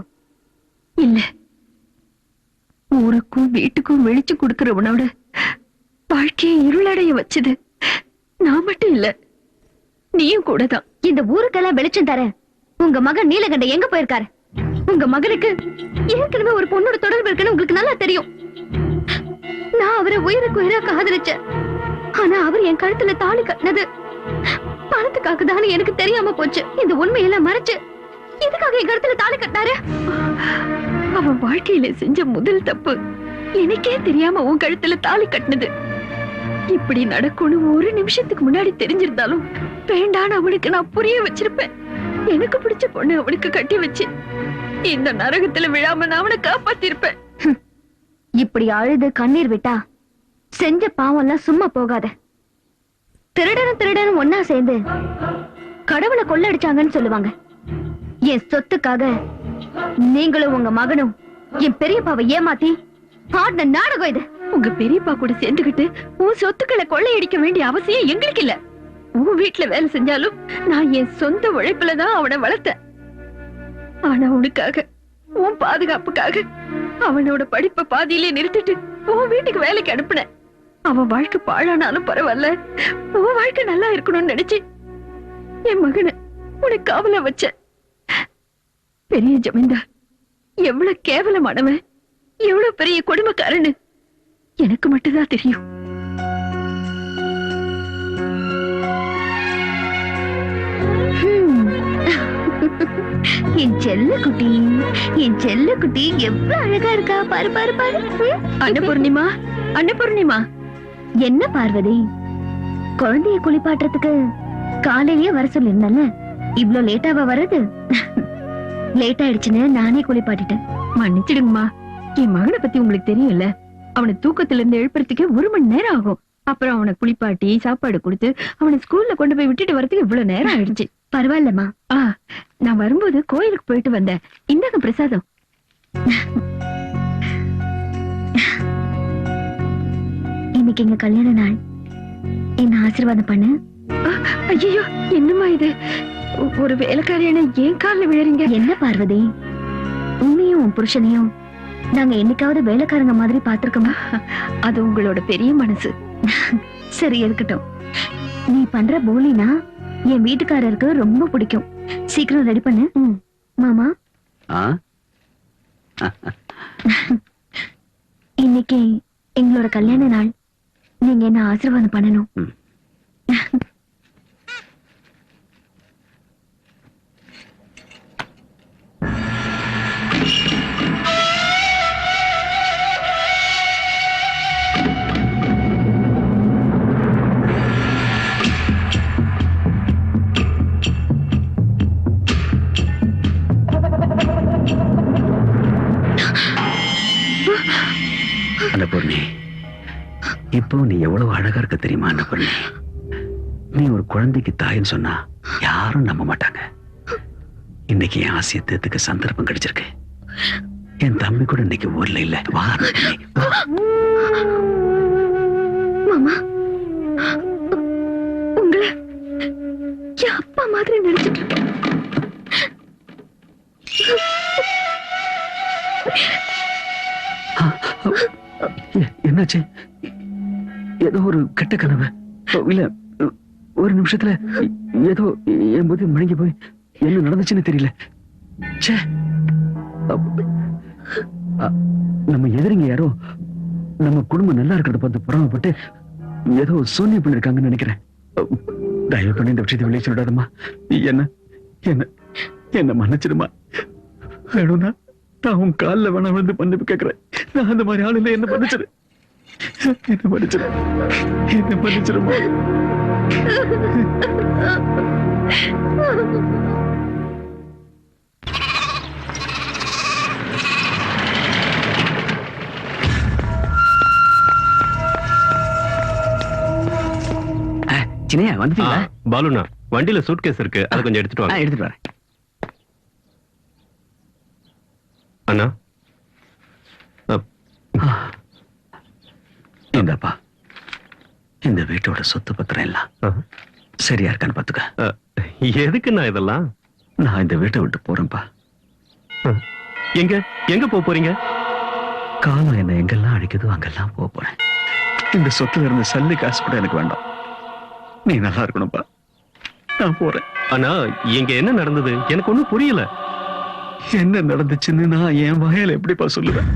இல்ல, ஊருக்கும் வீட்டுக்கும் வெளிச்சு கொடுக்கறவனோட வாழ்க்கையை இருளடைய வச்சது நான் மட்டும் இல்ல, நீயும் கூட தான். இந்த ஊருக்கெல்லாம் வெளிச்சம் தர உங்க மகன் நீலகண்ட எங்க போயிருக்காரு? உங்க மகனுக்கு ஏற்கனவே ஒரு பொண்ணோட தொடர்பு இருக்குன்னு உங்களுக்கு நல்லா தெரியும். நான் அவரை உயிருக்கு உயிரா காதலிச்சேன். ஆனா அவர் என் கழுத்துல தாலி கட்டினது பணத்துக்காக தானே எனக்கு தெரியாம போச்சு. இந்த உண்மையெல்லாம் மறைச்சு எதுக்காக என் கழுத்துல தாலி கட்டினாரு? அவன் வாழ்க்கையில செஞ்ச முதல் தப்பு எனக்கே தெரியாம உன் கழுத்துல தாலி கட்டினது. இப்படி நடக்கும்னு ஒரு நிமிஷத்துக்கு முன்னாடி தெரிஞ்சிருந்தாலும் வேண்டான்னு அவனுக்கு நான் புரிய வச்சிருப்பேன். எனக்கு பிடிச்ச பொண்ணு அவனுக்கு கட்டி வச்சு இந்த நரகத்துல விழாம நான் அவனை காப்பாத்திருப்பேன். இப்படி அழுது கண்ணீர் விட்டா செஞ்ச பாவம் எல்லாம் சும்மா போகாத. திருடனும் ஒன்னா சேர்ந்து கடவுளை கொள்ளடிச்சாங்கன்னு சொல்லுவாங்க. என் சொத்துக்காக நீங்களும் உங்க மகனும் என் பெரியப்பாவை ஏமாத்தி ஆடின நாடகம் இது. உங்க பெரியப்பா கூட சேர்ந்துகிட்டு உன் சொத்துக்களை கொள்ளையடிக்க வேண்டிய அவசியம் எங்களுக்கு இல்ல. உன் வீட்டுல வேலை செஞ்சாலும் நான் என் சொந்த உழைப்புலதான் அவனை வளர்த்தேன். ஆனா உனக்காக, உன் பாதுகாப்புக்காக அவனோட படிப்பை பாதியிலே நிறுத்திட்டு உன் வீட்டுக்கு வேலைக்கு அனுப்புனேன். அவன் வாழ்க்கை பாழானாலும் பரவாயில்ல, உன் வாழ்க்கை நல்லா இருக்கணும்னு நினைச்சு என் மகனை உனக்கு காவல வச்ச. பெரிய ஜமீன்தார் எவ்வளவு கேவலமானவன், எவ்வளவு பெரிய கொடுமைக்காரன்னு எனக்கு மட்டும்தான் தெரியும். என் செல்ல குட்டி எவ்வளவு அழகா இருக்கா பாரு பாரு பாரு. அன்னபூர்ணிமா என்ன பார்வதி, குழந்தைய குளிப்பாட்டுறதுக்கு காலையிலேயே வர சொல்லிருந்தல, இவ்ளோ லேட்டாவா வர்றது? லேட் ஆயிடுச்சுன்னு நானே குளிப்பாட்டிட்டேன். மன்னிச்சிடுங்கம்மா, என் மகனை பத்தி உங்களுக்கு தெரியும்ல. அவனை தூக்கத்துல இருந்து எழுப்புறதுக்கு 1 மணி நேரம் ஆகும். அப்புறம் அவனை குளிப்பாட்டி சாப்பாடு கொடுத்து அவனை ஸ்கூல்ல கொண்டு போய் விட்டுட்டு வரதுக்கு இவ்வளவு நேரம் ஆயிடுச்சு. பரவாயில்லம்மா. நான் வரும்போது கோயிலுக்கு போயிட்டு வந்தேன். இந்தாங்க பிரசாதம். இன்னைக்கு எங்க கல்யாண நாள், என்ன ஆசீர்வாதம் பண்ணு. ஐயோ, என்னம்மா இது? ஒரு வேலைக்காரியான ஏன் காலில் விழறீங்க? என்ன பார்வதி, உன்னையும் உன் புருஷனையும் நாங்க என்னைக்காவது வேலைக்காரங்க மாதிரி பாத்திருக்கோமா? அது உங்களோட பெரிய மனசு. சரி, இருக்கட்டும். நீ பண்ற போலினா என் வீட்டுக்காரருக்கு ரொம்ப பிடிக்கும். சீக்கிரம் ரெடி பண்ணு. மாமா, இன்னைக்கு எங்களோட கல்யாண நாள். நீங்க என்ன ஆசீர்வாதம் பண்ணணும். அன்னபூர்ணி, இப்போ நீ எவ்வளவு அழகா இருக்க தெரியுமா அன்னபூர்ணி? நீ ஒரு குழந்தைக்கு தாயின்னு சொன்னா யாரும் நம்ப மாட்டாங்க. இன்னைக்கு என் ஆசையை தேத்துக்கு சந்தர்ப்பம் கிடைச்சிருக்கு. என் தம்பி கூட இன்னைக்கு ஊர்ல இல்ல. வா அன்னபூர்ணி, வா. மாமா, உங்களை என் அப்பா மாதிரி நினைச்சிட்டு இருக்கேன். என்னாச்சு? ஏதோ ஒரு கெட்ட கனவு இல்ல? ஒரு நிமிஷத்துல ஏதோ என் புத்தி முழங்கி போய் என்ன நடந்துச்சுன்னு தெரியல. நம்ம எதிரிங்க யாரோ நம்ம குடும்பம் நல்லா இருக்கிறத பார்த்து புறமப்பட்டு ஏதோ சூன்யம் பண்ணிருக்காங்கன்னு நினைக்கிறேன். தயவு பண்ணி இந்த விஷயத்தை வெளியே சொல்லிடாதம்மா. என்ன என்ன என்ன மன்னிச்சிடுமா. வேணும்னா நான் உன் காலில் வேணா வந்து மன்னிப்பு கேட்கிறேன். நான் அந்த மாதிரி ஆளு இல்லை. என்ன மன்னிச்சிரு, என்ன மன்னிச்சிரு, என்ன மன்னிச்சிருமா. சின்னையா வந்துட்டீங்களா? பாலுனா, வண்டியில சூட்கேஸ் இருக்கு, அதை கொஞ்சம் எடுத்துட்டு வாங்க. எடுத்துட்டு வரேன். அண்ணா, இந்தப்பா, இந்த வீட்டோட சொத்து பத்திரம் எல்லாம் சரியா இருக்கான்னு பாத்துக்க. எதுக்குண்ணா இதெல்லாம்? நான் இந்த வீட்டை விட்டு போறேன்ப்பா. எங்க எங்க போறீங்க? காலம் என்ன எங்கெல்லாம் அடிக்குதோ அங்கெல்லாம் போக போறேன். இந்த சொத்துல இருந்து சல்லி காசு கூட எனக்கு வேண்டாம். நீ நல்லா இருக்கணும்பா. நான் போறேன். ஆனா இங்க என்ன நடந்தது எனக்கு ஒண்ணும் புரியல. என்ன நடந்துச்சுன்னு நான் என் வாயால எப்படிப்பா சொல்லுவேன்?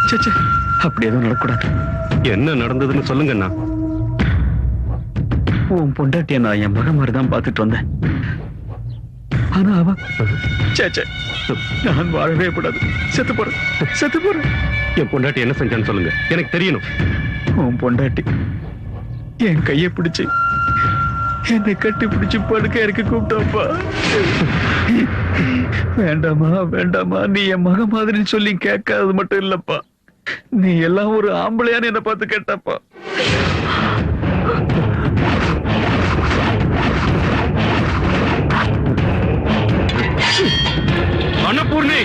சே, அப்படி எதுவும் நடக்கூடாது. என்ன நடந்ததுன்னு சொல்லுங்கண்ணா. உன் பொண்டாட்டிய நான் என் மகன் மாதிரி தான் பார்த்துட்டு வந்தேன். ஆனா அவ சே, நான் வாழவே கூடாது. செத்து போறேன். என் பொண்டாட்டி என்ன செஞ்சான்னு சொல்லுங்க, எனக்கு தெரியணும். உன் பொண்டாட்டி என் கையை பிடிச்சு என்னை கட்டி பிடிச்சு படுக்க இருக்க கூப்பிட்டாப்பா. வேண்டாமா நீ என் மக மாதிரி சொல்லி கேட்காதது மட்டும் இல்லப்பா, நீ எல்லாம் ஒரு ஆம்பளையான்னு என்ன பார்த்து கேட்டாப்பா. அன்னபூர்ணி,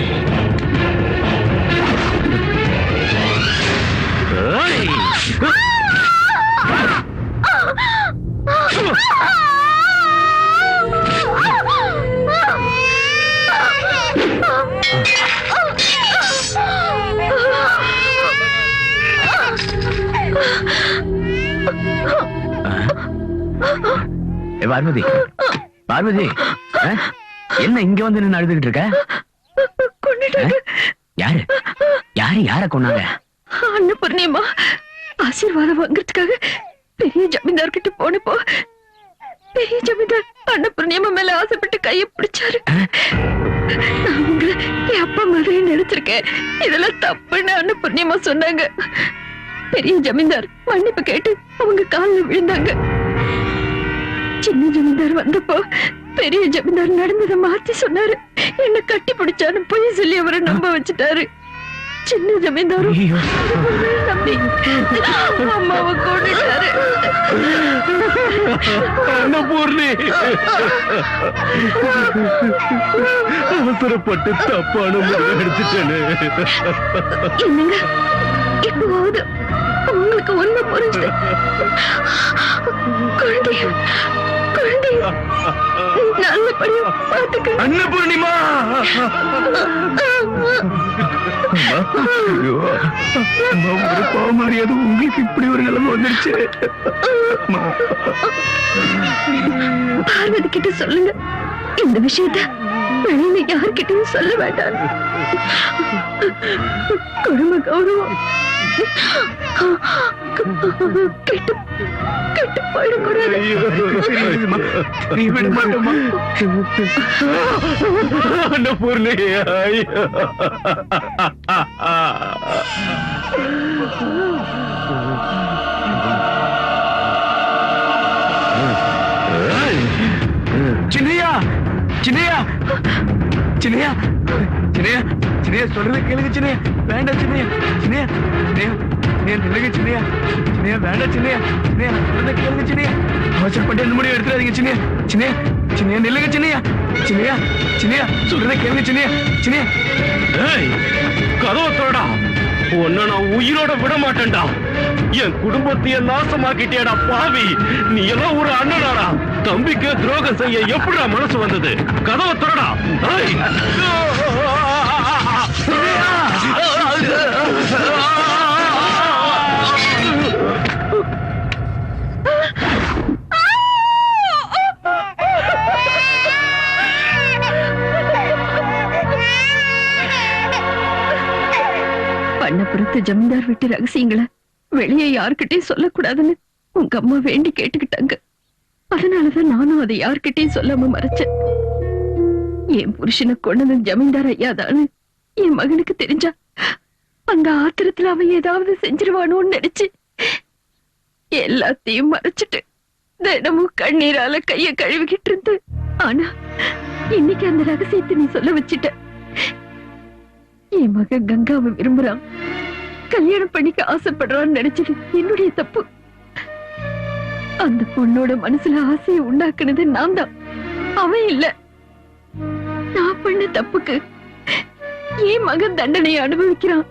பார்வதி, என்ன இங்க வந்து நின்னு அழுதுகிட்டு இருக்க? யாரு யார கொன்னாங்க? அன்னபூர்ணியம்மா ஆசீர்வாதம் வாங்குறதுக்காக பெரிய ஜமீன்தார் கிட்ட போனப்போ பெரிய ஜமீன்தார் அன்னபூர்ணியம்மா மேல ஆசைப்பட்டு கையை பிடிச்சாரு. நான் உங்களை என் அப்பா மாதிரி நினைச்சிருக்கேன், இதெல்லாம் தப்புன்னு அன்னபூர்ணியம்மா சொன்னாங்க. பெரிய ஜமீன்தார் மன்னிப்பு கேட்டு அவங்க காலில் விழுந்தாங்க. சின்ன ஜமீன்தார் வந்தப்போ பெரிய ஜமீன்தார் நடந்ததை மாத்தி சொன்னாரு. என்ன கட்டி பிடிச்சான்னு போய் சொல்லி அவரை நம்ப வச்சுட்டாரு. சின்ன ஜமீன்தாரும் நம்பி அம்மாவை கொண்டுட்டாரு. அன்னபூர்ணி, அவசரப்பட்டு தப்பான முடிவு எடுத்துட்டேன்னு. என்னங்க இப்போது உங்களுக்கு ஒண்ணு புரிஞ்சது? குழந்தைய நல்லபடியா பார்த்துக்க. அன்னபூர்ணிமா, மரியாதை உங்களுக்கு இப்படி ஒரு நிலைமை வந்துருச்சு. பார்வதி கிட்ட சொல்லுங்க, இந்த விஷயத்த வெளியில யார்கிட்டயும் சொல்ல வேண்டாம். குடும்ப கௌரவம் கெட்டு போயிடக்கூடாது. நீ விட மாட்டோமா? அன்னபூர்ணி, சின்னையா சொல்றது கேளுங்க. சின்னையா வேண்டாம். சின்னையா நில்லுங்க. சின்னையா வேண்டாம். சின்னையா சொல்றத கேளுங்க. சின்னையா அவசரப்பட்டு என்ன முடிவு எடுத்துறாதீங்க. சின்னையா நில்லுங்க. சின்னையா சொல்றத கேளுங்க. சின்னையா கதவை தோடா, உன்னை நான் உயிரோட விட மாட்டேன்டா. என் குடும்பத்தையே நாசமாக்கிட்டேடா பாவி. நீ எல்லாம் ஒரு அண்ணனாடா. தம்பிக்கு துரோகம் செய்ய எப்படிடா மனசு வந்தது? கதவை தோடா. பண்ணப்புறத்து ஜமீன்தார் வீட்டு ரகசியங்களை வெளியே யார்கிட்டயும் சொல்லக்கூடாதுன்னு உங்க அம்மா வேண்டி கேட்டுக்கிட்டாங்க. அதனாலதான் நானும் அதை யார்கிட்டயும் சொல்லாம மறைச்சேன். என் புருஷனை கொண்டது ஜமீன்தார் ஐயாதான்னு என் மகனுக்கு தெரிஞ்சா அந்த ஆத்திரத்துல அவன் ஏதாவது செஞ்சிருவானோன்னு நினைச்சு எல்லாத்தையும் மறைச்சிட்டு தினமும் கண்ணீரால கைய கழுவிக்கிட்டு இருந்து. ஆனா இன்னைக்கு அந்த ரகசியத்தை நீ சொல்ல வச்சிட்ட. என் மகன் கங்காவை விரும்புறான், கல்யாணம் பண்ணிக்க ஆசைப்படுறான்னு நினைச்சது என்னுடைய தப்பு. அந்த பொண்ணோட மனசுல ஆசையை உண்டாக்குனது நான் தான், அவன் இல்ல. நான் பண்ண தப்புக்கு என் மகன் தண்டனையை அனுபவிக்கிறான்.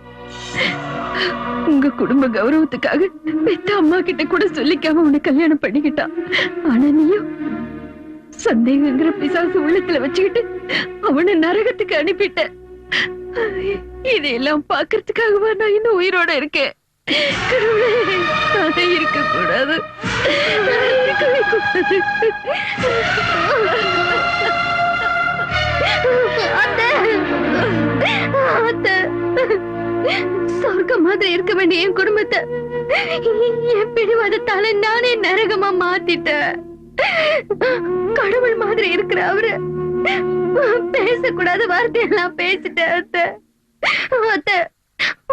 உங்க குடும்ப கௌரவத்துக்காக பெத்த அம்மா கிட்ட கூட சொல்லிக்காம உன்னை கல்யாணம் பண்ணிக்கிட்டான். ஆனா நீயும் சந்தேகங்கிற பிசாசு உள்ளத்துல வச்சுக்கிட்டு அவனை நரகத்துக்கு அனுப்பிட்ட. இதையெல்லாம் பாக்குறதுக்காகவா நான் இன்னும் உயிரோட இருக்கேன்? கடவுளே, நான் இருக்கக்கூடாது. இருக்கவே கூடாது. அத்தை, அத்தை, சொர்க்கம் மாதிரி இருக்க வேண்டிய என் குடும்பத்தை என் பிடிவாதத்தால நானே நரகமா மாத்திட்டேன். கடவுள் மாதிரி இருக்கிற அவரு பேசக்கூடாத வார்த்தையெல்லாம் பேசிட்டேன். அத்தை, அத்தை,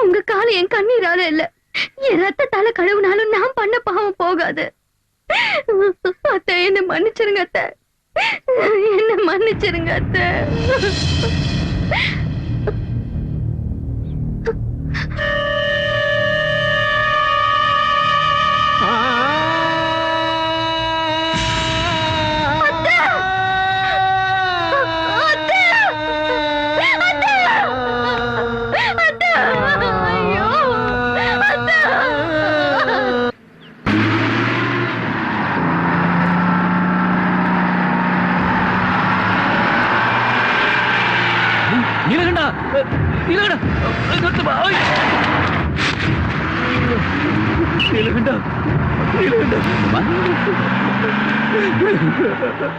உங்க காலம் என் கண்ணீரால இல்ல, என் ரத்தத்தால கழுவுனாலும் நான் பண்ண பாவம் போகாது. அத்தை, என்ன மன்னிச்சிருங்க அத்தை, என்ன மன்னிச்சிருங்க அத்தை. நீலகண்டா, நீலகண்டா, நிறுத்துமா. நீலகண்டா, நீலகண்டா.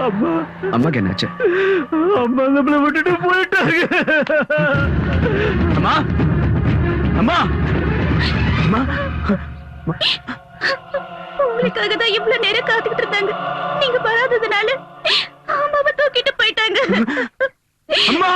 அம்மா, அம்மாக்கு என்னாச்சு? அம்மா நம்மள விட்டுட்டு போயிட்டாங்க. அம்மா, அம்மா, அம்மா. உங்களுக்காக தான் இவ்வளவு நேரம் காத்துக்கிட்டு இருந்தாங்க. நீங்க வராததுனால அம்மாவை தூக்கிட்டு போயிட்டாங்க. அம்மா,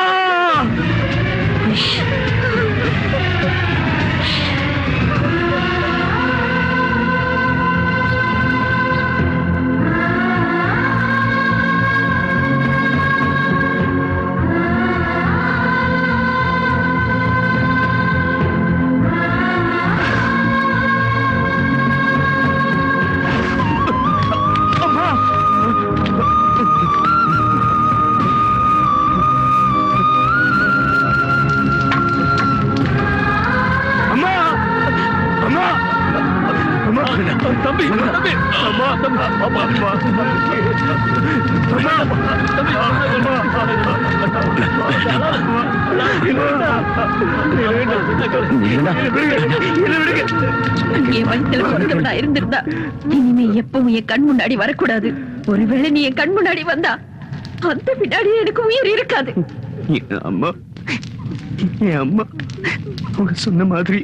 தம்பி, தம்பி, அம்மா, தம்பி, அம்மா, அம்மா, என் வயித்துல பிறந்தவனா இருந்திருந்தா இனிமே எப்பவும் என் கண் முன்னாடி வரக்கூடாது. ஒருவேளை நீ என் கண் முன்னாடி வந்தா அந்த பின்னாடி எனக்கு உயிர் இருக்காது. அம்மா, என் அம்மா அவங்க சொன்ன மாதிரி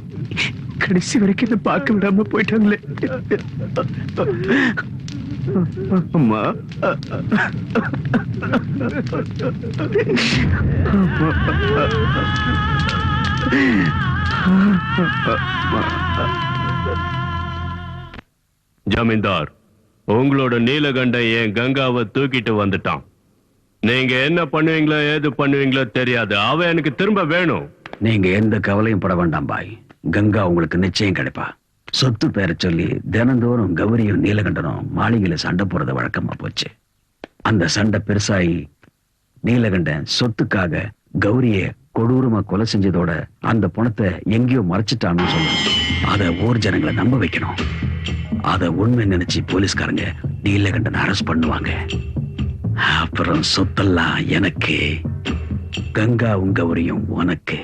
கடைசி வரைக்கும் என்ன பார்க்க விடாம போயிட்டாங்களே. அம்மா, ஜமீன்தார், உங்களோட நீலகண்டன் என் கங்காவை தூக்கிட்டு வந்துட்டான். நீங்க என்ன பண்ணுவீங்களோ ஏது பண்ணுவீங்களோ தெரியாது, அவ எனக்கு திரும்ப வேணும். நீங்க எந்த கவலையும் பட வேண்டாம் பாய். கங்கா உங்களுக்கு நிச்சயம் கிடைப்பா. சொத்து பேரை சொல்லி தினந்தோறும் கௌரியும் நீலகண்டனும் மாளிகையில சண்டை போறது வழக்கமா போச்சு. அந்த சண்டை பெருசாயி நீலகண்டன் சொத்துக்காக கௌரிய கொடூரமா கொலை செஞ்சதோட அந்த பணத்தை எங்கேயோ மறைச்சிட்டான்னு சொல்லணும். அத ஊர் ஜனங்களை நம்ப வைக்கணும். அத உண்மை நினைச்சு போலீஸ்காரங்க நீலகண்டன் அரெஸ்ட் பண்ணுவாங்க. அப்புறம் சொத்தெல்லாம் எனக்கு, கங்காவும் கௌரியும் உனக்கு.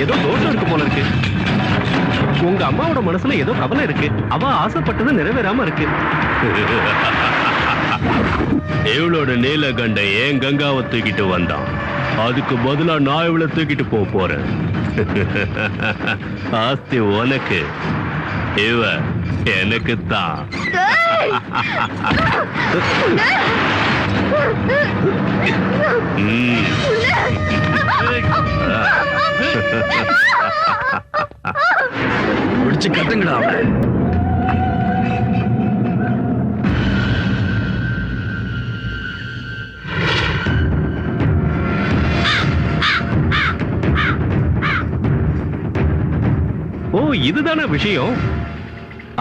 ஏதோ தோட்டம் இருக்கு போல இருக்கு. உங்க அம்மாவோட மனசுல ஏதோ கவலை இருக்கு. அவ ஆசைப்பட்டது நிறைவேறாம இருக்கு. இவளோட நீலகண்டன் ஏன் கங்காவை தூக்கிட்டு வந்தான். அதுக்கு பதிலா நான் இவளை தூக்கிட்டு போறேன். ஆஸ்தி உனக்கு, இவ எனக்கு தான். பிடிச்சு கட்டுங்கடா அவனை. ஓ இதுதானே விஷயம்.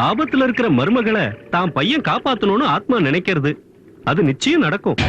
ஆபத்துல இருக்கிற மருமகளை தான் பையன் காப்பாத்தணும்னு ஆத்மா நினைக்கிறது. அது நிச்சயம் நடக்கும்.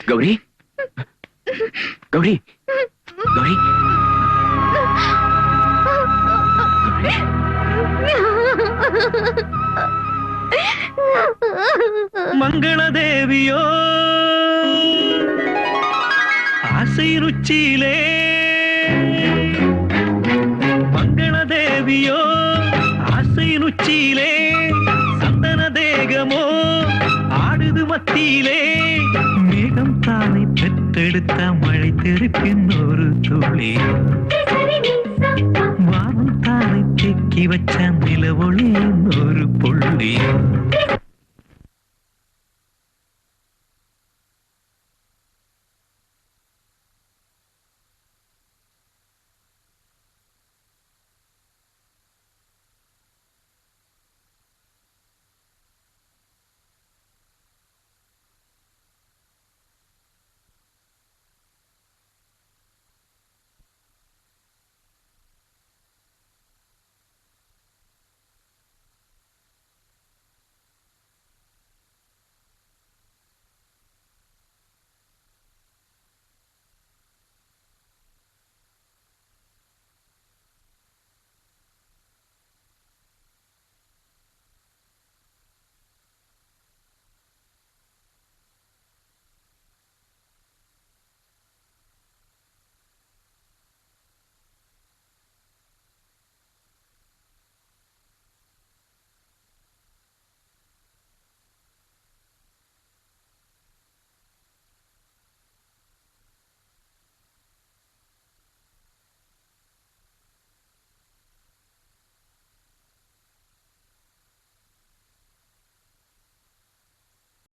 கௌரி கௌரி கௌரி மங்கள தேவியோ ஆசை ருச்சியிலே பொழுது மத்தியிலே மேகம் தானை பெற்றெடுத்த மழை தெருப்பின் ஒரு துளி வானம் தானை தேக்கி வச்ச நில ஒளியின் ஒரு புள்ளி